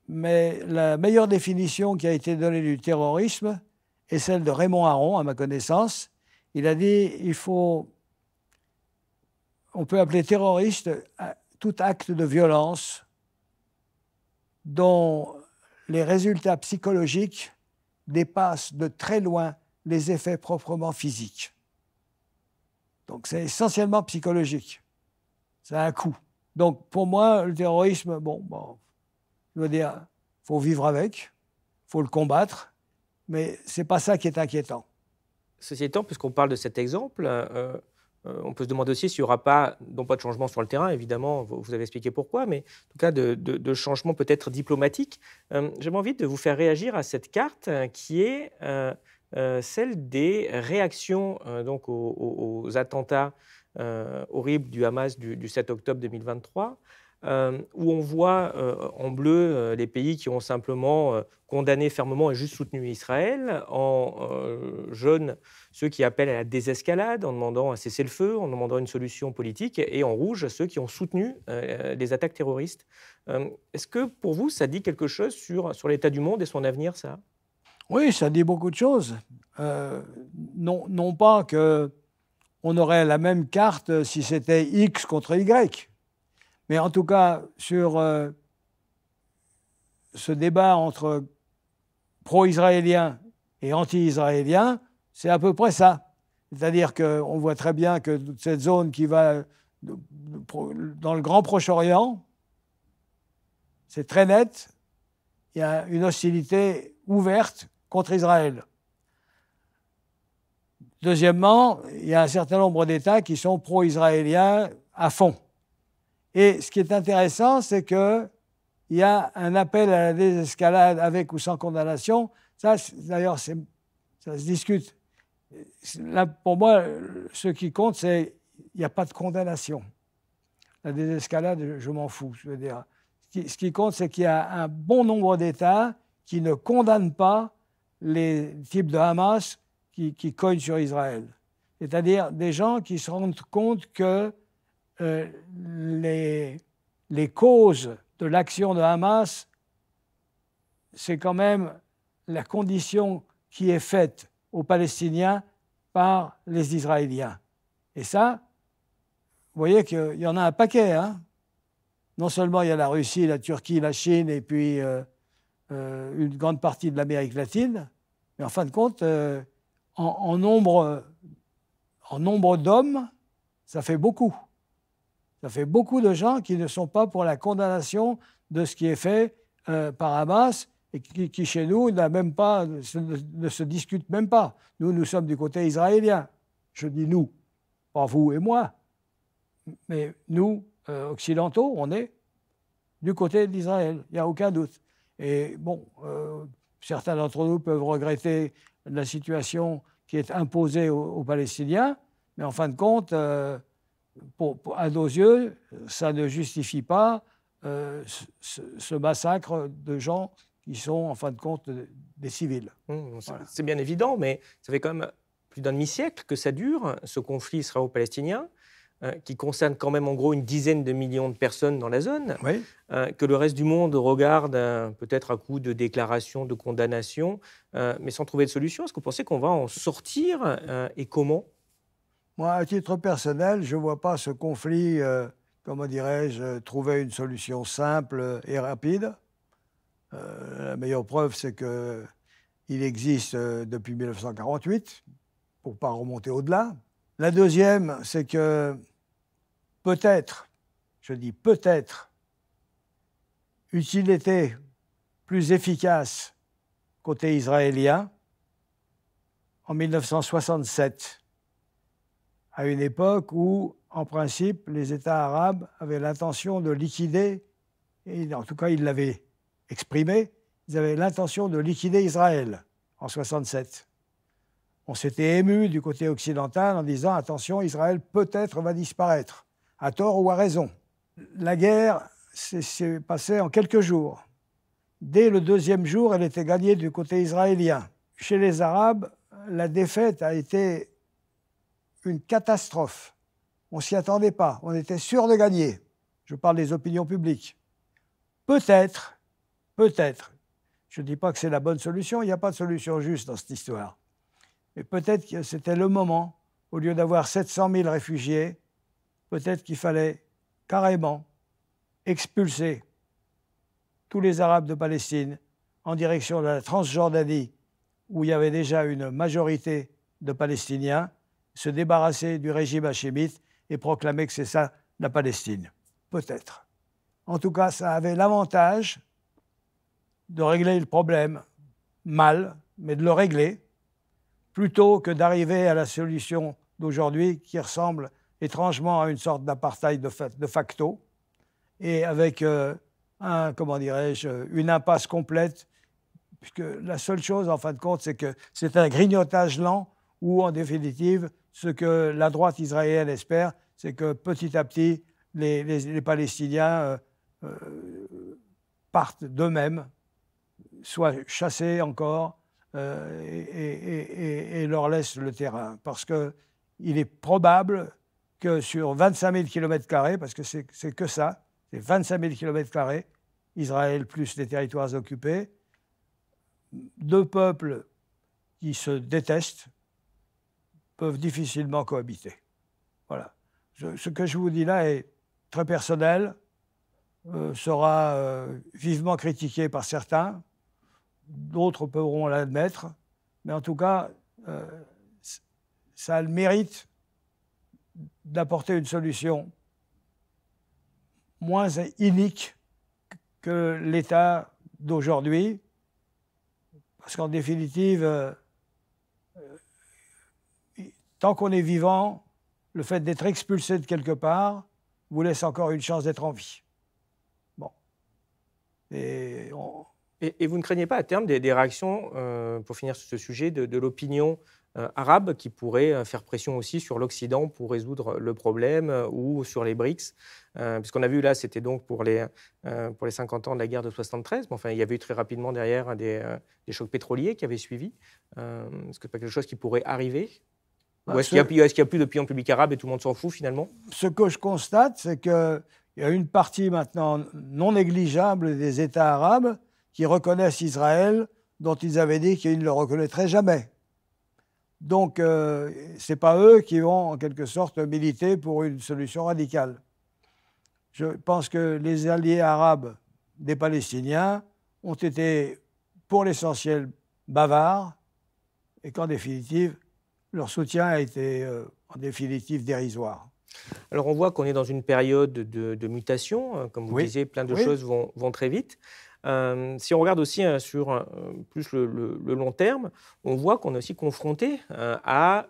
[SPEAKER 1] mais la meilleure définition qui a été donnée du terrorisme est celle de Raymond Aron, à ma connaissance. Il a dit on peut appeler terroriste tout acte de violence dont les résultats psychologiques dépassent de très loin les effets proprement physiques. Donc c'est essentiellement psychologique. C'est un coup. Donc pour moi, le terrorisme, je veux dire, il faut vivre avec, il faut le combattre, mais ce n'est pas ça qui est inquiétant.
[SPEAKER 2] Ceci étant, puisqu'on parle de cet exemple, on peut se demander aussi s'il n'y aura pas, non pas de changement sur le terrain, évidemment, vous avez expliqué pourquoi, mais en tout cas de changement peut-être diplomatique. J'avais envie de vous faire réagir à cette carte qui est celle des réactions donc aux attentats horribles du Hamas du 7 octobre 2023, où on voit en bleu les pays qui ont simplement condamné fermement et juste soutenu Israël, en jaune ceux qui appellent à la désescalade en demandant un cessez-le-feu, en demandant une solution politique, et en rouge ceux qui ont soutenu les attaques terroristes. Est-ce que pour vous, ça dit quelque chose sur l'état du monde et son avenir, ça?
[SPEAKER 1] Oui, ça dit beaucoup de choses. Non pas qu'on aurait la même carte si c'était X contre Y, mais en tout cas, sur ce débat entre pro-israéliens et anti-israéliens, c'est à peu près ça. C'est-à-dire qu'on voit très bien que cette zone qui va dans le Grand Proche-Orient, c'est très net, il y a une hostilité ouverte contre Israël. Deuxièmement, il y a un certain nombre d'États qui sont pro-israéliens à fond. Et ce qui est intéressant, c'est qu'il y a un appel à la désescalade avec ou sans condamnation. Ça, d'ailleurs, ça se discute. Là, pour moi, ce qui compte, c'est qu'il n'y a pas de condamnation. La désescalade, je m'en fous. Je veux dire. Ce qui compte, c'est qu'il y a un bon nombre d'États qui ne condamnent pas les types de Hamas qui cognent sur Israël. C'est-à-dire des gens qui se rendent compte que les causes de l'action de Hamas, c'est quand même la condition qui est faite aux Palestiniens par les Israéliens. Et ça, vous voyez qu'il y en a un paquet. Hein. Non seulement il y a la Russie, la Turquie, la Chine et puis une grande partie de l'Amérique latine, mais en fin de compte, en nombre d'hommes, ça fait beaucoup. Ça fait beaucoup de gens qui ne sont pas pour la condamnation de ce qui est fait par Hamas et qui chez nous, ne se discutent même pas. Nous sommes du côté israélien. Je dis nous, pas vous et moi, mais nous, occidentaux, on est du côté d'Israël. Il n'y a aucun doute. Et bon, certains d'entre nous peuvent regretter la situation qui est imposée aux Palestiniens, mais en fin de compte, à nos yeux, ça ne justifie pas ce massacre de gens qui sont, en fin de compte, des civils.
[SPEAKER 2] Voilà. C'est bien évident, mais ça fait quand même plus d'un demi-siècle que ça dure, ce conflit israélo-palestinien, qui concerne quand même en gros une dizaine de millions de personnes dans la zone,
[SPEAKER 1] oui.
[SPEAKER 2] Que le reste du monde regarde peut-être à coup de déclarations, de condamnations, mais sans trouver de solution. Est-ce que vous pensez qu'on va en sortir et comment ?
[SPEAKER 1] Moi, à titre personnel, je ne vois pas ce conflit, comment dirais-je, trouver une solution simple et rapide. La meilleure preuve, c'est qu'il existe depuis 1948, pour ne pas remonter au-delà. La deuxième, c'est que peut-être, je dis peut-être, eût-il été plus efficace côté israélien en 1967, à une époque où, en principe, les États arabes avaient l'intention de liquider, et en tout cas ils l'avaient exprimé, ils avaient l'intention de liquider Israël en 1967. On s'était ému du côté occidental en disant « Attention, Israël peut-être va disparaître », à tort ou à raison. La guerre s'est passée en quelques jours. Dès le deuxième jour, elle était gagnée du côté israélien. Chez les Arabes, la défaite a été une catastrophe. On ne s'y attendait pas. On était sûr de gagner. Je parle des opinions publiques. Peut-être, je ne dis pas que c'est la bonne solution, il n'y a pas de solution juste dans cette histoire. Mais peut-être que c'était le moment, au lieu d'avoir 700 000 réfugiés, peut-être qu'il fallait carrément expulser tous les Arabes de Palestine en direction de la Transjordanie, où il y avait déjà une majorité de Palestiniens, se débarrasser du régime hachémite et proclamer que c'est ça la Palestine. Peut-être. En tout cas, ça avait l'avantage de régler le problème mal, mais de le régler, plutôt que d'arriver à la solution d'aujourd'hui qui ressemble étrangement à une sorte d'apartheid de facto, et avec une impasse complète, puisque la seule chose, en fin de compte, c'est que c'est un grignotage lent où, en définitive, ce que la droite israélienne espère, c'est que petit à petit, les Palestiniens partent d'eux-mêmes, soient chassés encore, et leur laissent le terrain. Parce qu'il est probable que sur 25 000 km², parce que c'est que ça, c'est 25 000 km², Israël plus les territoires occupés, deux peuples qui se détestent peuvent difficilement cohabiter. Voilà. Ce que je vous dis là est très personnel. sera vivement critiqué par certains, d'autres pourront l'admettre, mais en tout cas, ça a le mérite d'apporter une solution moins inique que l'État d'aujourd'hui, parce qu'en définitive, tant qu'on est vivant, le fait d'être expulsé de quelque part vous laisse encore une chance d'être en vie. Bon.
[SPEAKER 2] Et vous ne craignez pas à terme des réactions, pour finir sur ce sujet, de l'opinion arabe qui pourrait faire pression aussi sur l'Occident pour résoudre le problème ou sur les BRICS, puisqu'on a vu là, c'était donc pour les 50 ans de la guerre de 73, mais enfin, il y avait eu très rapidement derrière des chocs pétroliers qui avaient suivi. Est-ce que c'est pas quelque chose qui pourrait arriver? Ou est-ce qu'il n'y a plus d'opinion publique arabe et tout le monde s'en fout finalement?
[SPEAKER 1] Ce que je constate, c'est qu'il y a une partie maintenant non négligeable des États arabes qui reconnaissent Israël, dont ils avaient dit qu'ils ne le reconnaîtraient jamais. Donc, ce n'est pas eux qui vont, en quelque sorte, militer pour une solution radicale. Je pense que les alliés arabes des Palestiniens ont été, pour l'essentiel, bavards, et qu'en définitive, leur soutien a été, en définitive, dérisoire.
[SPEAKER 2] Alors, on voit qu'on est dans une période de mutation. Comme vous disiez, plein de choses vont très vite. Si on regarde aussi sur plus le long terme, on voit qu'on est aussi confronté à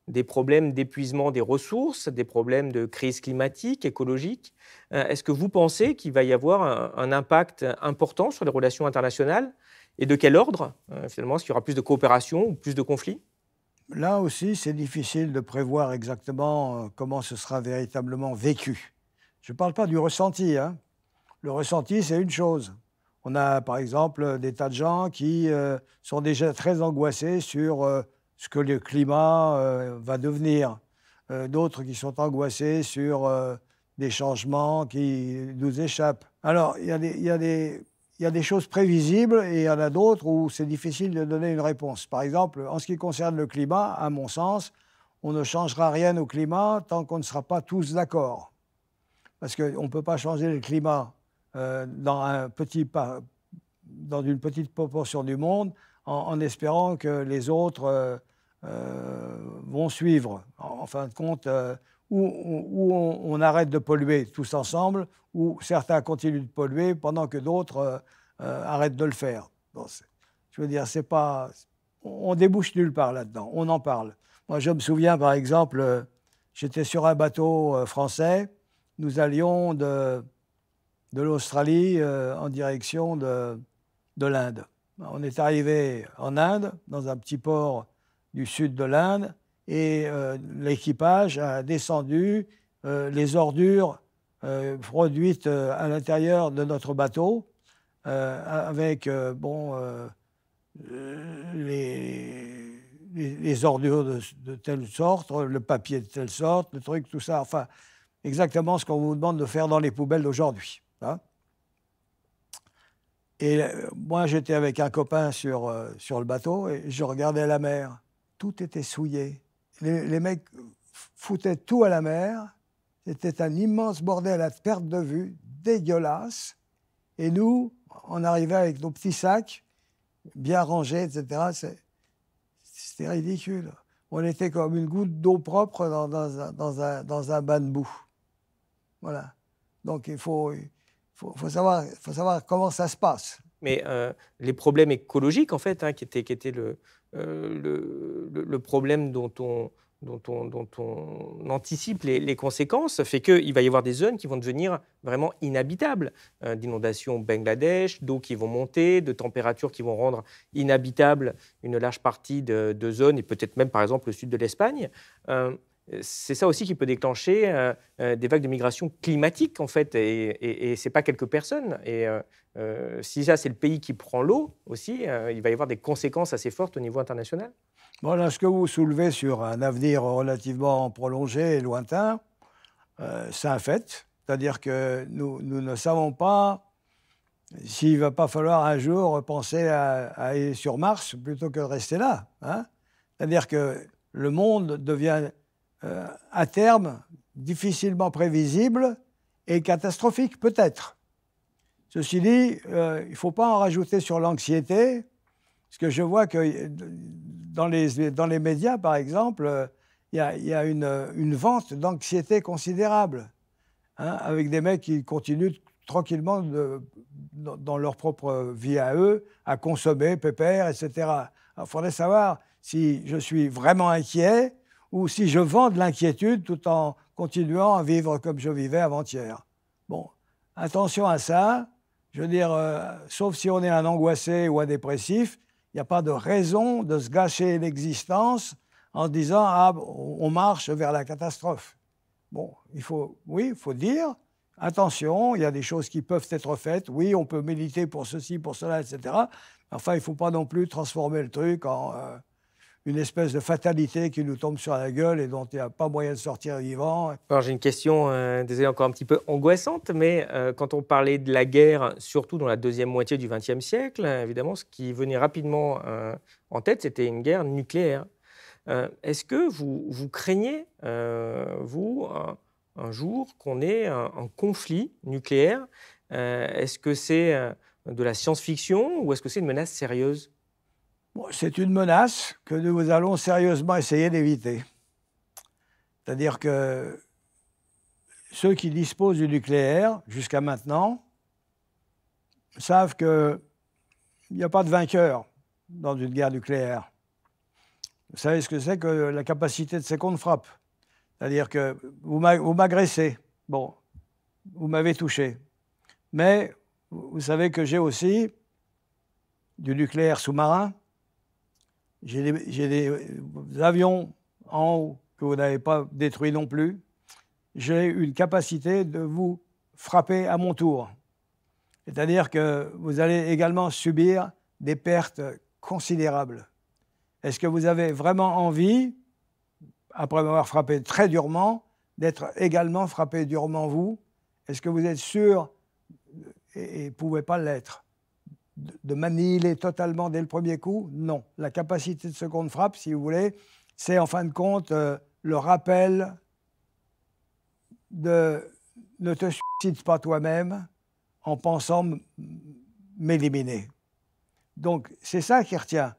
[SPEAKER 2] des problèmes d'épuisement des ressources, des problèmes de crise climatique, écologique. Est-ce que vous pensez qu'il va y avoir un impact important sur les relations internationales? Et de quel ordre, finalement? Est-ce qu'il y aura plus de coopération ou plus de conflits?
[SPEAKER 1] Là aussi, c'est difficile de prévoir exactement comment ce sera véritablement vécu. Je ne parle pas du ressenti, hein. Le ressenti, c'est une chose. On a, par exemple, des tas de gens qui sont déjà très angoissés sur ce que le climat va devenir. D'autres qui sont angoissés sur des changements qui nous échappent. Alors, il y a des choses prévisibles et il y en a d'autres où c'est difficile de donner une réponse. Par exemple, en ce qui concerne le climat, à mon sens, on ne changera rien au climat tant qu'on ne sera pas tous d'accord. Parce qu'on ne peut pas changer le climat dans une petite proportion du monde en espérant que les autres vont suivre. En fin de compte, où on arrête de polluer tous ensemble, ou certains continuent de polluer pendant que d'autres arrêtent de le faire. Bon, je veux dire, c'est pas, on débouche nulle part là-dedans, on en parle. Moi, je me souviens, par exemple, j'étais sur un bateau français, nous allions de l'Australie en direction de l'Inde. On est arrivé en Inde, dans un petit port du sud de l'Inde, et l'équipage a descendu les ordures produites à l'intérieur de notre bateau, avec les ordures de telle sorte, le papier de telle sorte, le truc, tout ça, enfin, exactement ce qu'on vous demande de faire dans les poubelles d'aujourd'hui. Hein. Et moi, j'étais avec un copain sur le bateau et je regardais la mer. Tout était souillé. Les mecs foutaient tout à la mer. C'était un immense bordel à perte de vue, dégueulasse. Et nous, on arrivait avec nos petits sacs, bien rangés, etc. C'était ridicule. On était comme une goutte d'eau propre dans un bain de boue. Voilà. Donc, il faut savoir comment ça se passe.
[SPEAKER 2] Mais les problèmes écologiques, en fait, qui étaient le problème dont on anticipe les conséquences, fait qu'il va y avoir des zones qui vont devenir vraiment inhabitables. D'inondations au Bangladesh, d'eau qui vont monter, de températures qui vont rendre inhabitable une large partie de zones, et peut-être même, par exemple, le sud de l'Espagne. C'est ça aussi qui peut déclencher des vagues de migration climatique, en fait, et ce n'est pas quelques personnes. Et si ça, c'est le pays qui prend l'eau aussi, il va y avoir des conséquences assez fortes au niveau international.
[SPEAKER 1] Voilà, ce que vous soulevez sur un avenir relativement prolongé et lointain, c'est un fait. C'est-à-dire que nous ne savons pas s'il ne va pas falloir un jour penser à aller sur Mars plutôt que de rester là. Hein. C'est-à-dire que le monde devient à terme difficilement prévisible et catastrophique peut-être. Ceci dit, il ne faut pas en rajouter sur l'anxiété, parce que je vois que dans les médias, par exemple, il y a une vente d'anxiété considérable, hein, avec des mecs qui continuent tranquillement dans leur propre vie à eux, à consommer, pépère, etc. Il faudrait savoir si je suis vraiment inquiet ou si je vends de l'inquiétude tout en continuant à vivre comme je vivais avant-hier. Bon, attention à ça. Je veux dire, sauf si on est un angoissé ou un dépressif, il n'y a pas de raison de se gâcher l'existence en se disant « Ah, on marche vers la catastrophe ». Bon, il faut dire « Attention, il y a des choses qui peuvent être faites. Oui, on peut militer pour ceci, pour cela, etc. » Enfin, il ne faut pas non plus transformer le truc en une espèce de fatalité qui nous tombe sur la gueule et dont il n'y a pas moyen de sortir vivant.
[SPEAKER 2] Alors, j'ai une question, désolé, encore un petit peu angoissante, mais quand on parlait de la guerre, surtout dans la deuxième moitié du XXe siècle, évidemment, ce qui venait rapidement en tête, c'était une guerre nucléaire. Est-ce que vous craignez, vous, un jour, qu'on ait un conflit nucléaire? Est-ce que c'est de la science-fiction ou est-ce que c'est une menace sérieuse?
[SPEAKER 1] Bon, c'est une menace que nous allons sérieusement essayer d'éviter. C'est-à-dire que ceux qui disposent du nucléaire, jusqu'à maintenant, savent qu'il n'y a pas de vainqueur dans une guerre nucléaire. Vous savez ce que c'est que la capacité de seconde frappe. C'est-à-dire que vous m'agressez, bon, vous m'avez touché. Mais vous savez que j'ai aussi du nucléaire sous-marin. J'ai des avions en haut que vous n'avez pas détruits non plus. J'ai une capacité de vous frapper à mon tour. C'est-à-dire que vous allez également subir des pertes considérables. Est-ce que vous avez vraiment envie, après m'avoir frappé très durement, d'être également frappé durement vous? Est-ce que vous êtes sûr, et ne pouvez pas l'être, de m'annihiler totalement dès le premier coup? Non. La capacité de seconde frappe, si vous voulez, c'est en fin de compte le rappel de ne te suicide pas toi-même en pensant m'éliminer. Donc c'est ça qui retient.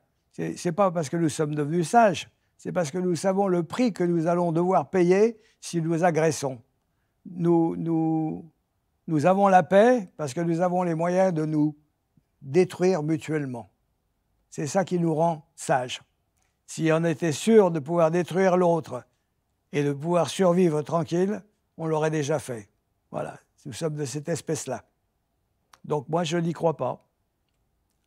[SPEAKER 1] C'est pas parce que nous sommes devenus sages, c'est parce que nous savons le prix que nous allons devoir payer si nous agressons. Nous avons la paix parce que nous avons les moyens de nous détruire mutuellement. C'est ça qui nous rend sages. Si on était sûr de pouvoir détruire l'autre et de pouvoir survivre tranquille, on l'aurait déjà fait. Voilà, nous sommes de cette espèce-là. Donc moi, je n'y crois pas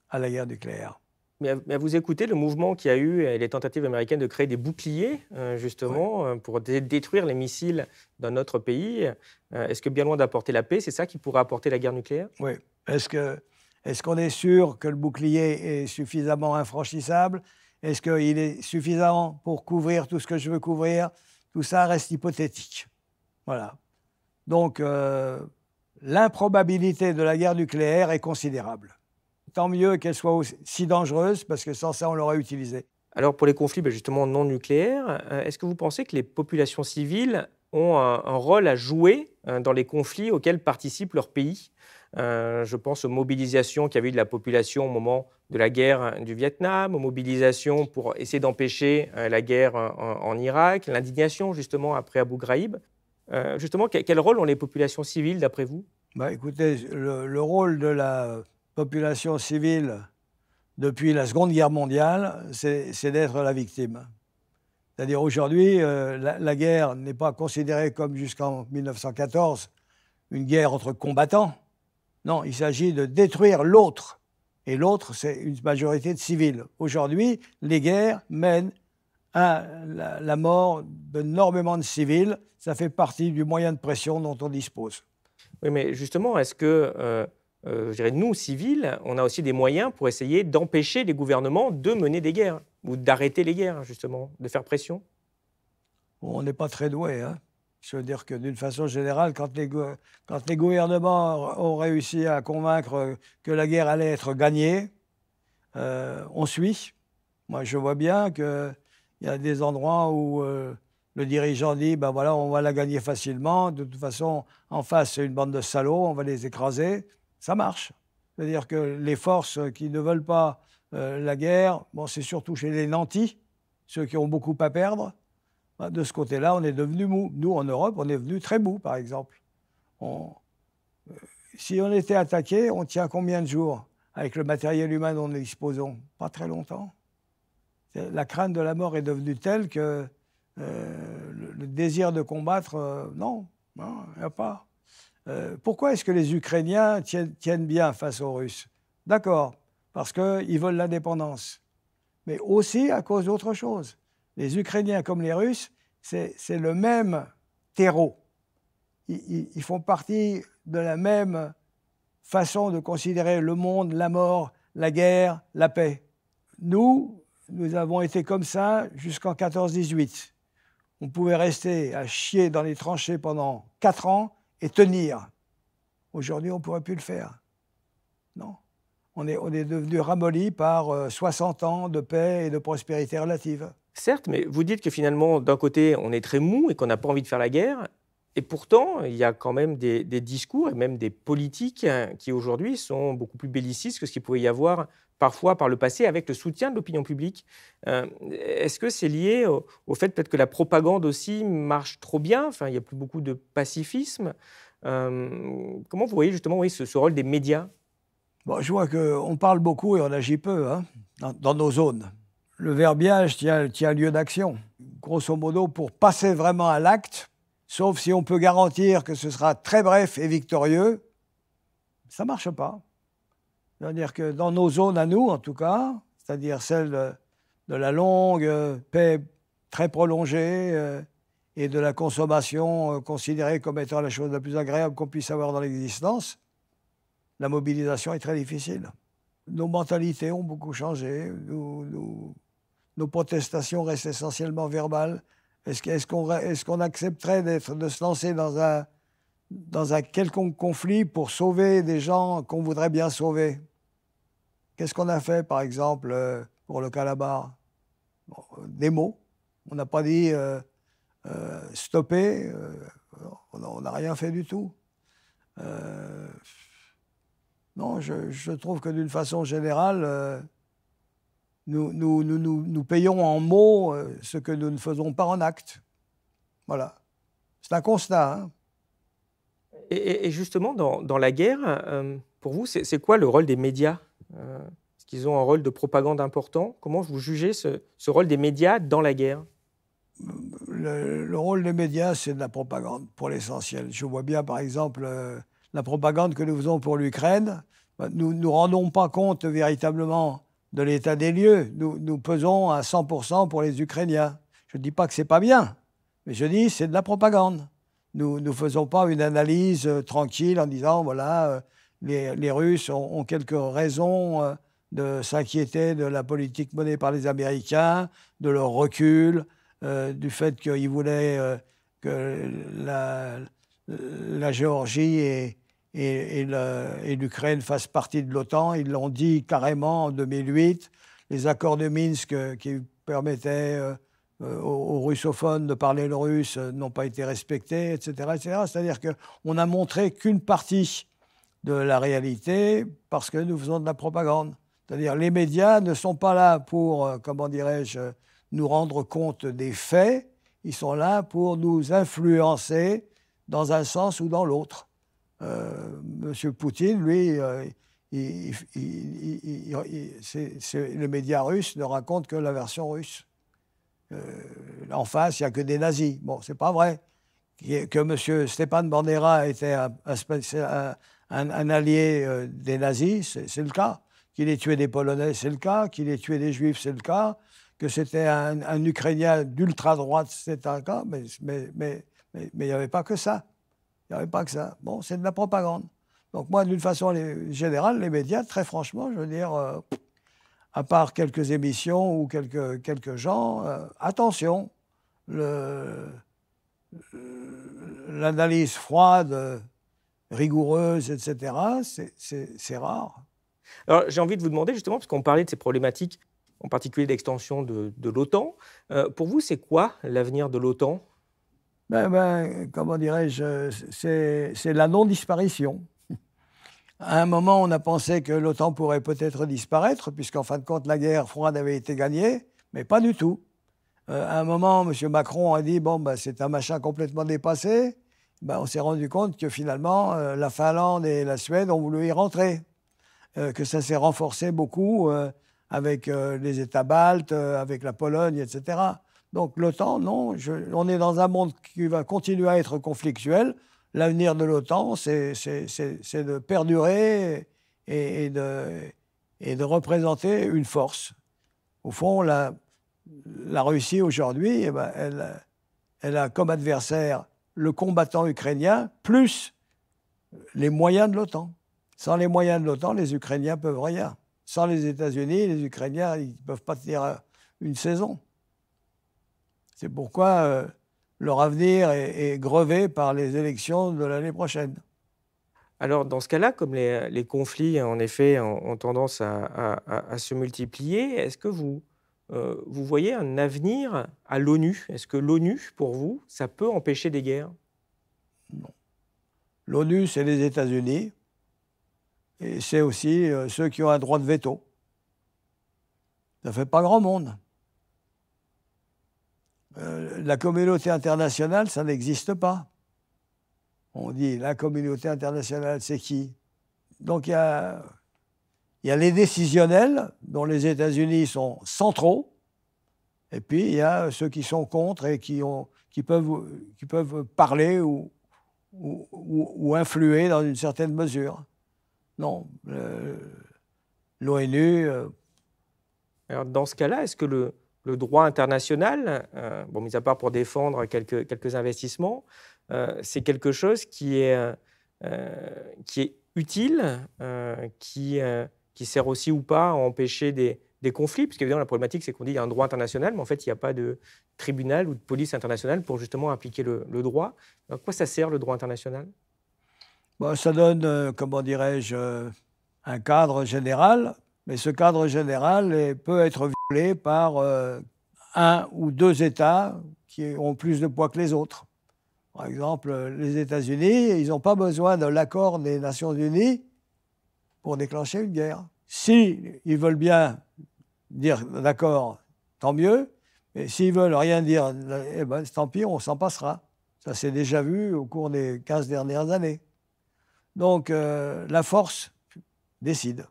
[SPEAKER 1] à la guerre nucléaire.
[SPEAKER 2] Mais à vous écouter, le mouvement qui a eu les tentatives américaines de créer des boucliers, justement, pour détruire les missiles dans notre pays, est-ce que bien loin d'apporter la paix, c'est ça qui pourrait apporter la guerre nucléaire?
[SPEAKER 1] Oui. Est-ce qu'on est sûr que le bouclier est suffisamment infranchissable? Est-ce qu'il est suffisant pour couvrir tout ce que je veux couvrir? Tout ça reste hypothétique. Voilà. Donc, l'improbabilité de la guerre nucléaire est considérable. Tant mieux qu'elle soit aussi dangereuse, parce que sans ça, on l'aurait utilisée.
[SPEAKER 2] Alors, pour les conflits justement non nucléaires, est-ce que vous pensez que les populations civiles ont un rôle à jouer dans les conflits auxquels participent leurs pays? Je pense aux mobilisations qu'il y avait eu de la population au moment de la guerre du Vietnam, aux mobilisations pour essayer d'empêcher la guerre en Irak, l'indignation justement après Abu Ghraib. Justement, quel rôle ont les populations civiles d'après vous?
[SPEAKER 1] Écoutez, le rôle de la population civile depuis la Seconde Guerre mondiale, c'est d'être la victime. C'est-à-dire aujourd'hui, la guerre n'est pas considérée comme jusqu'en 1914 une guerre entre combattants. Non, il s'agit de détruire l'autre. Et l'autre, c'est une majorité de civils. Aujourd'hui, les guerres mènent à la mort d'énormément de civils. Ça fait partie du moyen de pression dont on dispose.
[SPEAKER 2] Oui, mais justement, est-ce que, je dirais, nous, civils, on a aussi des moyens pour essayer d'empêcher les gouvernements de mener des guerres ou d'arrêter les guerres, justement, de faire pression?
[SPEAKER 1] On n'est pas très doué, hein. Je veux dire que d'une façon générale, quand les gouvernements ont réussi à convaincre que la guerre allait être gagnée, on suit. Moi, je vois bien qu'il y a des endroits où le dirigeant dit ben voilà, on va la gagner facilement. De toute façon, en face, c'est une bande de salauds, on va les écraser. ça marche. C'est-à-dire que les forces qui ne veulent pas la guerre, bon, c'est surtout chez les nantis, ceux qui ont beaucoup à perdre. De ce côté-là, on est devenu mou. Nous, en Europe, on est devenu très mou, par exemple. Si on était attaqué, on tient combien de jours avec le matériel humain dont nous disposons? Pas très longtemps. La crainte de la mort est devenue telle que le désir de combattre, non, il n'y a pas. Pourquoi est-ce que les Ukrainiens tiennent bien face aux Russes? D'accord, parce qu'ils veulent l'indépendance, mais aussi à cause d'autre chose. Les Ukrainiens comme les Russes, c'est le même terreau. Ils font partie de la même façon de considérer le monde, la mort, la guerre, la paix. Nous avons été comme ça jusqu'en 14-18. On pouvait rester à chier dans les tranchées pendant 4 ans et tenir. Aujourd'hui, on ne pourrait plus le faire. Non. On est devenu ramolli par 60 ans de paix et de prospérité relative.
[SPEAKER 2] Certes, mais vous dites que finalement, d'un côté, on est très mou et qu'on n'a pas envie de faire la guerre. Et pourtant, il y a quand même des discours et même des politiques qui aujourd'hui sont beaucoup plus bellicistes que ce qu'il pouvait y avoir parfois par le passé avec le soutien de l'opinion publique. Est-ce que c'est lié au fait peut-être que la propagande aussi marche trop bien? Enfin, il n'y a plus beaucoup de pacifisme. Comment vous voyez justement ce rôle des médias?
[SPEAKER 1] Bon, je vois qu'on parle beaucoup et on agit peu dans nos zones. Le verbiage tient lieu d'action. Grosso modo, pour passer vraiment à l'acte, sauf si on peut garantir que ce sera très bref et victorieux, ça ne marche pas. C'est-à-dire que dans nos zones à nous, en tout cas, c'est-à-dire celle de la longue paix très prolongée et de la consommation considérée comme étant la chose la plus agréable qu'on puisse avoir dans l'existence, la mobilisation est très difficile. Nos mentalités ont beaucoup changé, nos protestations restent essentiellement verbales. Est-ce qu'on accepterait de se lancer dans un quelconque conflit pour sauver des gens qu'on voudrait bien sauver? Qu'est-ce qu'on a fait, par exemple, pour le Calabar? Des mots. On n'a pas dit stopper. On n'a rien fait du tout. Non, je trouve que d'une façon générale, nous payons en mots ce que nous ne faisons pas en actes. Voilà. C'est un constat. Hein.
[SPEAKER 2] Et justement, dans la guerre, pour vous, c'est quoi le rôle des médias? Est-ce qu'ils ont un rôle de propagande important? Comment vous jugez ce rôle des médias dans la guerre?
[SPEAKER 1] Le rôle des médias, c'est de la propagande, pour l'essentiel. Je vois bien, par exemple, la propagande que nous faisons pour l'Ukraine. Nous ne rendons pas compte véritablement de l'état des lieux. Nous pesons à 100% pour les Ukrainiens. Je ne dis pas que ce n'est pas bien, mais je dis que c'est de la propagande. Nous ne faisons pas une analyse tranquille en disant, voilà, les Russes ont quelques raisons de s'inquiéter de la politique menée par les Américains, de leur recul, du fait qu'ils voulaient que la Géorgie et l'Ukraine fassent partie de l'OTAN. Ils l'ont dit carrément en 2008. Les accords de Minsk qui permettaient aux russophones de parler le russe n'ont pas été respectés, etc. etc. C'est-à-dire qu'on n'a montré qu'une partie de la réalité parce que nous faisons de la propagande. C'est-à-dire les médias ne sont pas là pour, comment dirais-je, nous rendre compte des faits. Ils sont là pour nous influencer dans un sens ou dans l'autre. Monsieur Poutine, lui, le média russe ne raconte que la version russe. En face, il n'y a que des nazis. Bon, c'est pas vrai. Que monsieur Stepan Bandera était un allié des nazis, c'est le cas. Qu'il ait tué des Polonais, c'est le cas. Qu'il ait tué des Juifs, c'est le cas. Que c'était un Ukrainien d'ultra-droite, c'est un cas. Mais il n'y avait pas que ça. Il n'y avait pas que ça. Bon, c'est de la propagande. Donc moi, d'une façon générale, les médias, très franchement, je veux dire, à part quelques émissions ou quelques gens, attention, l'analyse froide, rigoureuse, etc., c'est rare.
[SPEAKER 2] Alors, j'ai envie de vous demander, justement, parce qu'on parlait de ces problématiques, en particulier d'extension de l'OTAN, pour vous, c'est quoi l'avenir de l'OTAN ?
[SPEAKER 1] Comment dirais-je, c'est la non-disparition. À un moment, on a pensé que l'OTAN pourrait peut-être disparaître, puisqu'en fin de compte, la guerre froide avait été gagnée, mais pas du tout. À un moment, M. Macron a dit, bon, ben, c'est un machin complètement dépassé. Ben, on s'est rendu compte que finalement, la Finlande et la Suède ont voulu y rentrer, que ça s'est renforcé beaucoup avec les États baltes, avec la Pologne, etc. Donc l'OTAN, non, on est dans un monde qui va continuer à être conflictuel. L'avenir de l'OTAN, c'est de perdurer et de représenter une force. Au fond, la Russie aujourd'hui, eh ben, elle a comme adversaire le combattant ukrainien plus les moyens de l'OTAN. Sans les moyens de l'OTAN, les Ukrainiens ne peuvent rien. Sans les États-Unis, les Ukrainiens ne peuvent pas tenir une saison. C'est pourquoi leur avenir est grevé par les élections de l'année prochaine.
[SPEAKER 2] Alors, dans ce cas-là, comme les conflits, en effet, ont tendance à se multiplier, est-ce que vous voyez un avenir à l'ONU? Est-ce que l'ONU, pour vous, ça peut empêcher des guerres?
[SPEAKER 1] Non. L'ONU, c'est les États-Unis. Et c'est aussi ceux qui ont un droit de veto. Ça ne fait pas grand monde. La communauté internationale, ça n'existe pas. On dit, la communauté internationale, c'est qui? Donc, il y a les décisionnels, dont les États-Unis sont centraux, et puis il y a ceux qui sont contre et qui peuvent parler ou influer dans une certaine mesure. Non, l'ONU...
[SPEAKER 2] Alors, dans ce cas-là, est-ce que le droit international, bon, mis à part pour défendre quelques investissements, c'est quelque chose qui est utile, qui sert aussi ou pas à empêcher des conflits? Parce qu'évidemment, la problématique, c'est qu'on dit qu'il y a un droit international, mais en fait, il n'y a pas de tribunal ou de police internationale pour justement appliquer le droit. À quoi ça sert, le droit international?
[SPEAKER 1] Bon, ça donne, comment dirais-je, un cadre général, mais ce cadre général peut être violé par un ou deux États qui ont plus de poids que les autres. Par exemple, les États-Unis, ils n'ont pas besoin de l'accord des Nations Unies pour déclencher une guerre. Si ils veulent bien dire d'accord, tant mieux, mais s'ils veulent rien dire, eh ben, tant pis, on s'en passera. Ça s'est déjà vu au cours des 15 dernières années. Donc, la force décide.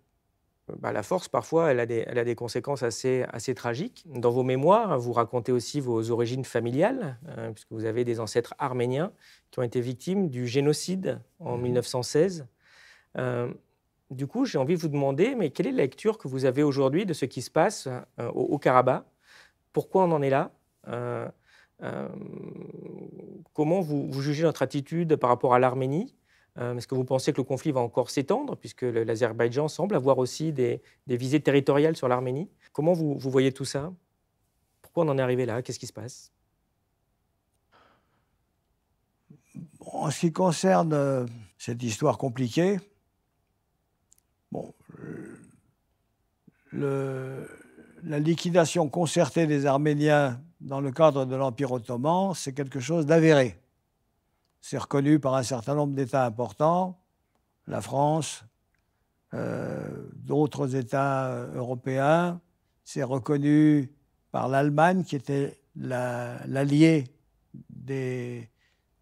[SPEAKER 2] La force, parfois, elle a des conséquences assez tragiques. Dans vos mémoires, vous racontez aussi vos origines familiales, puisque vous avez des ancêtres arméniens qui ont été victimes du génocide en 1916. Du coup, j'ai envie de vous demander, mais quelle est la lecture que vous avez aujourd'hui de ce qui se passe au Haut-Karabakh? Pourquoi on en est là? Comment vous jugez notre attitude par rapport à l'Arménie? Est-ce que vous pensez que le conflit va encore s'étendre, puisque l'Azerbaïdjan semble avoir aussi des visées territoriales sur l'Arménie? Comment vous voyez tout ça? Pourquoi on en est arrivé là? Qu'est-ce qui se passe?
[SPEAKER 1] En ce qui concerne cette histoire compliquée, bon, la liquidation concertée des Arméniens dans le cadre de l'Empire ottoman, c'est quelque chose d'avéré. C'est reconnu par un certain nombre d'États importants, la France, d'autres États européens. C'est reconnu par l'Allemagne, qui était l'allié de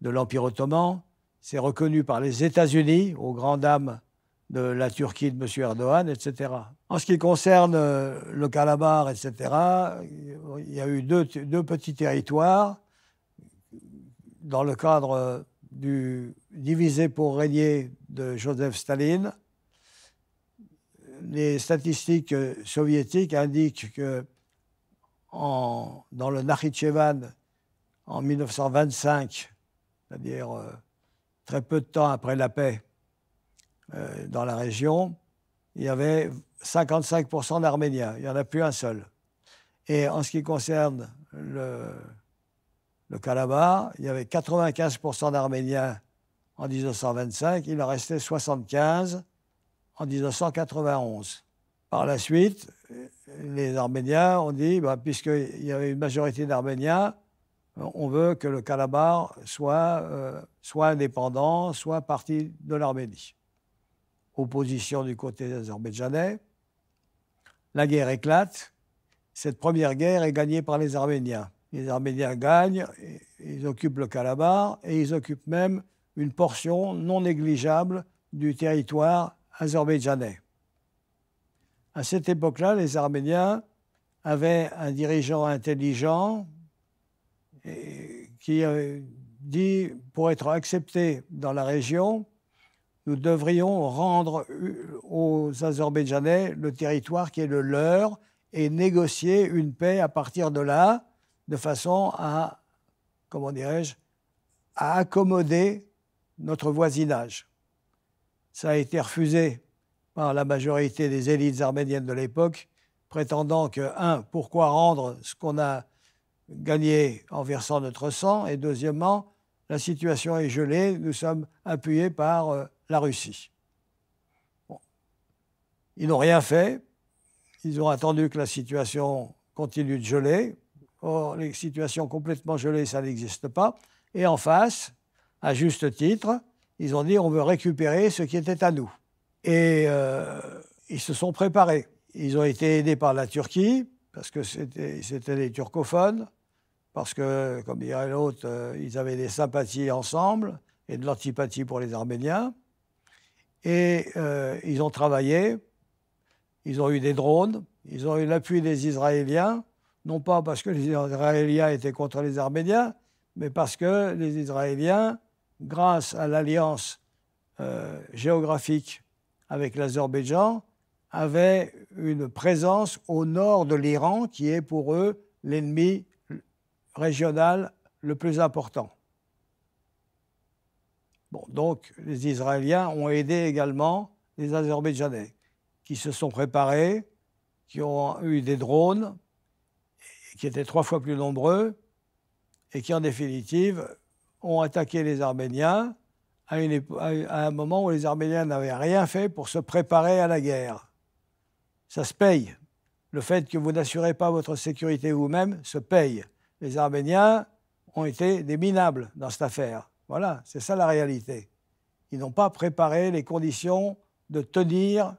[SPEAKER 1] l'Empire ottoman. C'est reconnu par les États-Unis, aux grandes dames de la Turquie de M. Erdogan, etc. En ce qui concerne le Karabakh, etc., il y a eu deux petits territoires dans le cadre du divisé pour régner de Joseph Staline. Les statistiques soviétiques indiquent que dans le Nakhitchevan, en 1925, c'est-à-dire très peu de temps après la paix dans la région, il y avait 55% d'Arméniens. Il n'y en a plus un seul. Et en ce qui concerne le Karabakh, il y avait 95% d'Arméniens en 1925, il en restait 75 en 1991. Par la suite, les Arméniens ont dit, puisqu'il y avait une majorité d'Arméniens, on veut que le Karabakh soit indépendant, soit partie de l'Arménie. opposition du côté azerbaïdjanais. La guerre éclate. Cette première guerre est gagnée par les Arméniens. Les Arméniens gagnent, ils occupent le Karabakh et ils occupent même une portion non négligeable du territoire azerbaïdjanais. À cette époque-là, les Arméniens avaient un dirigeant intelligent qui dit, pour être acceptés dans la région, nous devrions rendre aux Azerbaïdjanais le territoire qui est le leur et négocier une paix à partir de là, de façon à, comment dirais-je, à accommoder notre voisinage. Ça a été refusé par la majorité des élites arméniennes de l'époque, prétendant que, pourquoi rendre ce qu'on a gagné en versant notre sang, et deuxièmement, la situation est gelée, nous sommes appuyés par la Russie. Bon. Ils n'ont rien fait, ils ont attendu que la situation continue de geler. Or, les situations complètement gelées, ça n'existe pas. Et en face, à juste titre, ils ont dit on veut récupérer ce qui était à nous. Et ils se sont préparés. Ils ont été aidés par la Turquie, parce que c'était des turcophones, parce que, comme dirait l'autre, ils avaient des sympathies ensemble et de l'antipathie pour les Arméniens. Et ils ont travaillé, ils ont eu des drones, ils ont eu l'appui des Israéliens, non pas parce que les Israéliens étaient contre les Arméniens, mais parce que les Israéliens, grâce à l'alliance géographique avec l'Azerbaïdjan, avaient une présence au nord de l'Iran, qui est pour eux l'ennemi régional le plus important. Bon, donc les Israéliens ont aidé également les Azerbaïdjanais, qui se sont préparés, qui ont eu des drones, qui étaient 3 fois plus nombreux, et qui en définitive ont attaqué les Arméniens à un moment où les Arméniens n'avaient rien fait pour se préparer à la guerre. Ça se paye. Le fait que vous n'assurez pas votre sécurité vous-même se paye. Les Arméniens ont été des minables dans cette affaire. Voilà, c'est ça la réalité. Ils n'ont pas préparé les conditions de tenir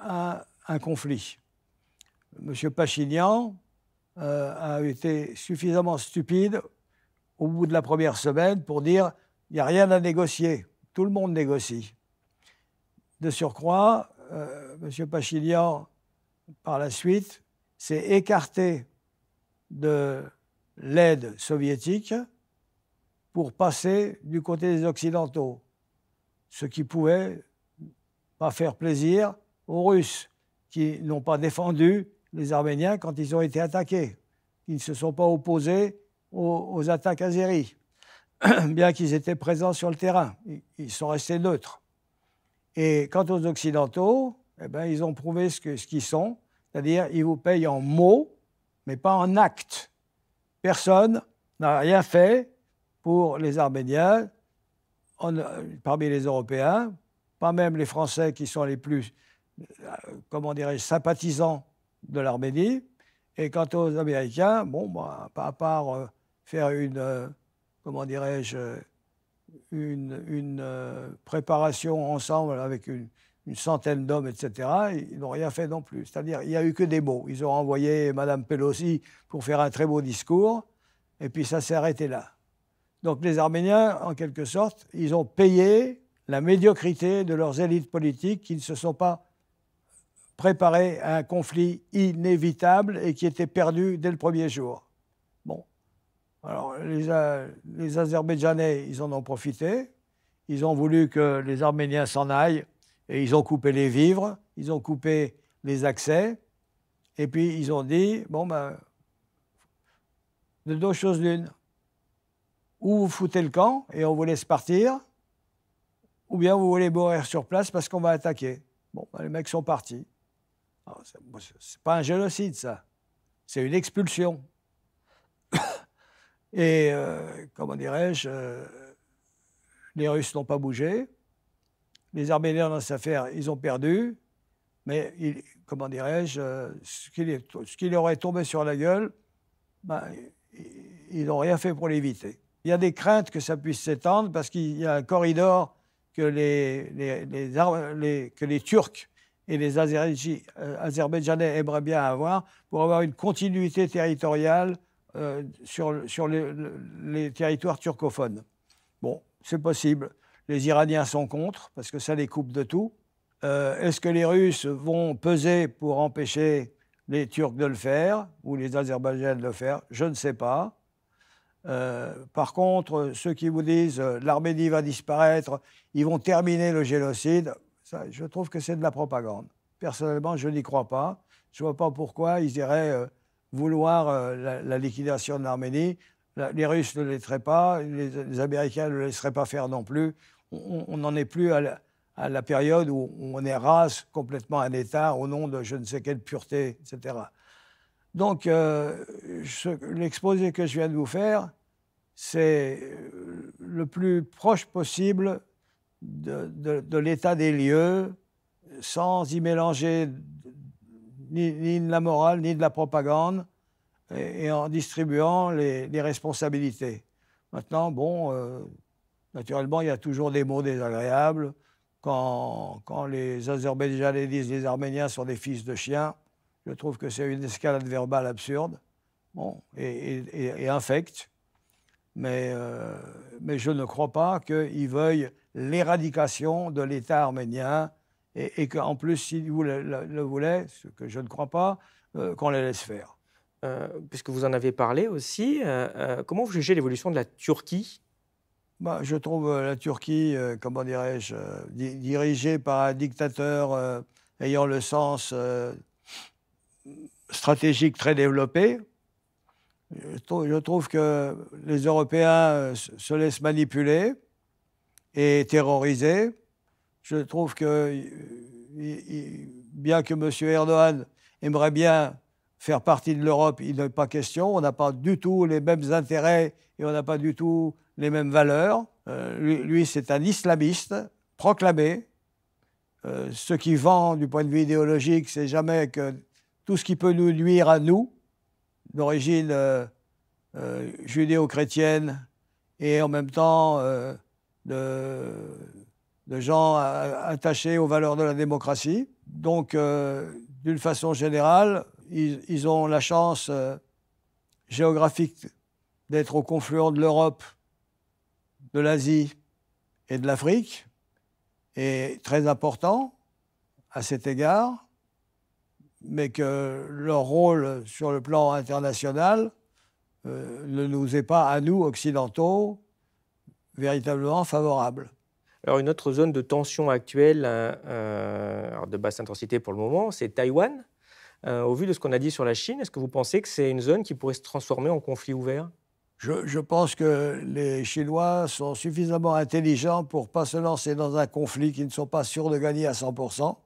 [SPEAKER 1] un conflit. M. Pachinian a été suffisamment stupide au bout de la première semaine pour dire il n'y a rien à négocier, tout le monde négocie. De surcroît, M. Pachinian, par la suite, s'est écarté de l'aide soviétique pour passer du côté des Occidentaux, ce qui pouvait pas faire plaisir aux Russes, qui n'ont pas défendu les Arméniens quand ils ont été attaqués. Ils ne se sont pas opposés aux attaques azéries, bien qu'ils étaient présents sur le terrain. Ils sont restés neutres. Et quant aux Occidentaux, eh ben, ils ont prouvé ce qu'ils sont, c'est-à-dire ils vous payent en mots, mais pas en actes. Personne n'a rien fait pour les Arméniens, parmi les Européens, pas même les Français qui sont les plus, comment dirais-je, sympathisants de l'Arménie. Et quant aux Américains, bon, bah, à part faire comment dirais-je, une préparation ensemble avec une centaine d'hommes, etc., ils n'ont rien fait non plus. C'est-à-dire, il n'y a eu que des mots. Ils ont envoyé Mme Pelosi pour faire un très beau discours, et puis ça s'est arrêté là. Donc les Arméniens, en quelque sorte, ils ont payé la médiocrité de leurs élites politiques qui ne se sont pas préparées à un conflit inévitable et qui était perdu dès le premier jour. Bon. Alors, les Azerbaïdjanais, ils en ont profité. Ils ont voulu que les Arméniens s'en aillent et ils ont coupé les vivres, ils ont coupé les accès. Et puis, ils ont dit, bon, ben, de 2 choses l'une. Ou vous foutez le camp et on vous laisse partir, ou bien vous voulez mourir sur place parce qu'on va attaquer. Bon, ben, les mecs sont partis. C'est pas un génocide, ça. C'est une expulsion. Et, comment dirais-je, les Russes n'ont pas bougé. Les Arméniens, dans cette affaire, ils ont perdu. Mais, comment dirais-je, ce qui leur est tombé sur la gueule, ben, ils n'ont rien fait pour l'éviter. Il y a des craintes que ça puisse s'étendre parce qu'il y a un corridor que les Turcs et les Azerbaïdjanais aimeraient bien avoir pour avoir une continuité territoriale sur les territoires turcophones. Bon, c'est possible. Les Iraniens sont contre, parce que ça les coupe de tout. Est-ce que les Russes vont peser pour empêcher les Turcs de le faire, ou les Azerbaïdjanais de le faire? Je ne sais pas. Par contre, ceux qui vous disent l'Arménie va disparaître, ils vont terminer le génocide, ça, je trouve que c'est de la propagande. Personnellement, je n'y crois pas. Je ne vois pas pourquoi ils iraient vouloir la liquidation de l'Arménie. Les Russes ne le laisseraient pas, les Américains ne le laisseraient pas faire non plus. On n'en est plus à la période où on érase complètement un État au nom de je ne sais quelle pureté, etc. Donc, l'exposé que je viens de vous faire, c'est le plus proche possible de l'état des lieux, sans y mélanger ni de la morale, ni de la propagande, et en distribuant les responsabilités. Maintenant, bon, naturellement, il y a toujours des mots désagréables. Quand les Azerbaïdjanais disent les Arméniens sont des fils de chiens, je trouve que c'est une escalade verbale absurde, bon, et infecte. Mais je ne crois pas qu'ils veuillent l'éradication de l'État arménien et qu'en plus, s'ils le voulaient, ce que je ne crois pas, qu'on les laisse faire.
[SPEAKER 2] Puisque vous en avez parlé aussi, comment vous jugez l'évolution de la Turquie?
[SPEAKER 1] Je trouve la Turquie, comment dirais-je, dirigée par un dictateur ayant le sens stratégique très développé. Je trouve que les Européens se laissent manipuler et terroriser. Je trouve que, bien que M. Erdogan aimerait bien faire partie de l'Europe, il n'est pas question. On n'a pas du tout les mêmes intérêts et on n'a pas du tout les mêmes valeurs. Lui, c'est un islamiste proclamé. Ce qui vend du point de vue idéologique, c'est jamais que tout ce qui peut nous nuire à nous, d'origine judéo-chrétienne et en même temps de gens attachés aux valeurs de la démocratie. Donc, d'une façon générale, ils ont la chance géographique d'être au confluent de l'Europe, de l'Asie et de l'Afrique, et très important à cet égard, mais que leur rôle sur le plan international ne nous est pas, à nous, occidentaux, véritablement favorable.
[SPEAKER 2] Alors, une autre zone de tension actuelle, alors de basse intensité pour le moment, c'est Taïwan. Au vu de ce qu'on a dit sur la Chine, est-ce que vous pensez que c'est une zone qui pourrait se transformer en conflit ouvert?
[SPEAKER 1] Je pense que les Chinois sont suffisamment intelligents pour ne pas se lancer dans un conflit qu'ils ne sont pas sûrs de gagner à 100%.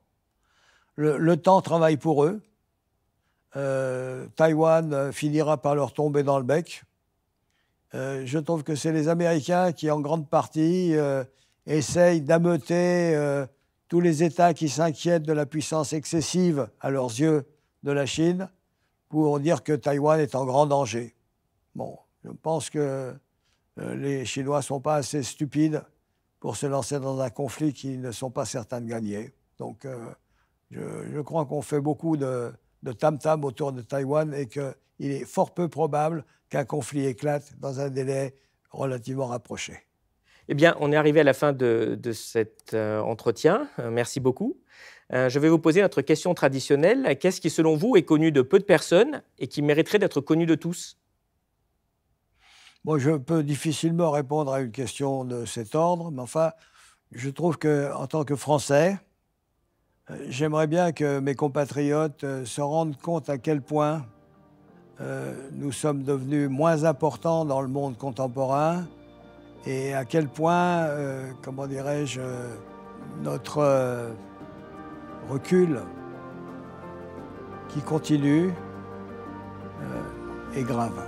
[SPEAKER 1] Le temps travaille pour eux. Taïwan finira par leur tomber dans le bec. Je trouve que c'est les Américains qui, en grande partie, essayent d'ameuter tous les États qui s'inquiètent de la puissance excessive, à leurs yeux, de la Chine, pour dire que Taïwan est en grand danger. Bon, je pense que les Chinois ne sont pas assez stupides pour se lancer dans un conflit qu'ils ne sont pas certains de gagner. Donc, je crois qu'on fait beaucoup de tam-tam autour de Taïwan et qu'il est fort peu probable qu'un conflit éclate dans un délai relativement rapproché.
[SPEAKER 2] Eh bien, on est arrivé à la fin de cet entretien. Merci beaucoup. Je vais vous poser notre question traditionnelle. Qu'est-ce qui, selon vous, est connu de peu de personnes et qui mériterait d'être connu de tous?
[SPEAKER 1] Bon, je peux difficilement répondre à une question de cet ordre, mais enfin, je trouve qu'en tant que Français, j'aimerais bien que mes compatriotes se rendent compte à quel point nous sommes devenus moins importants dans le monde contemporain et à quel point, comment dirais-je, notre recul qui continue est grave.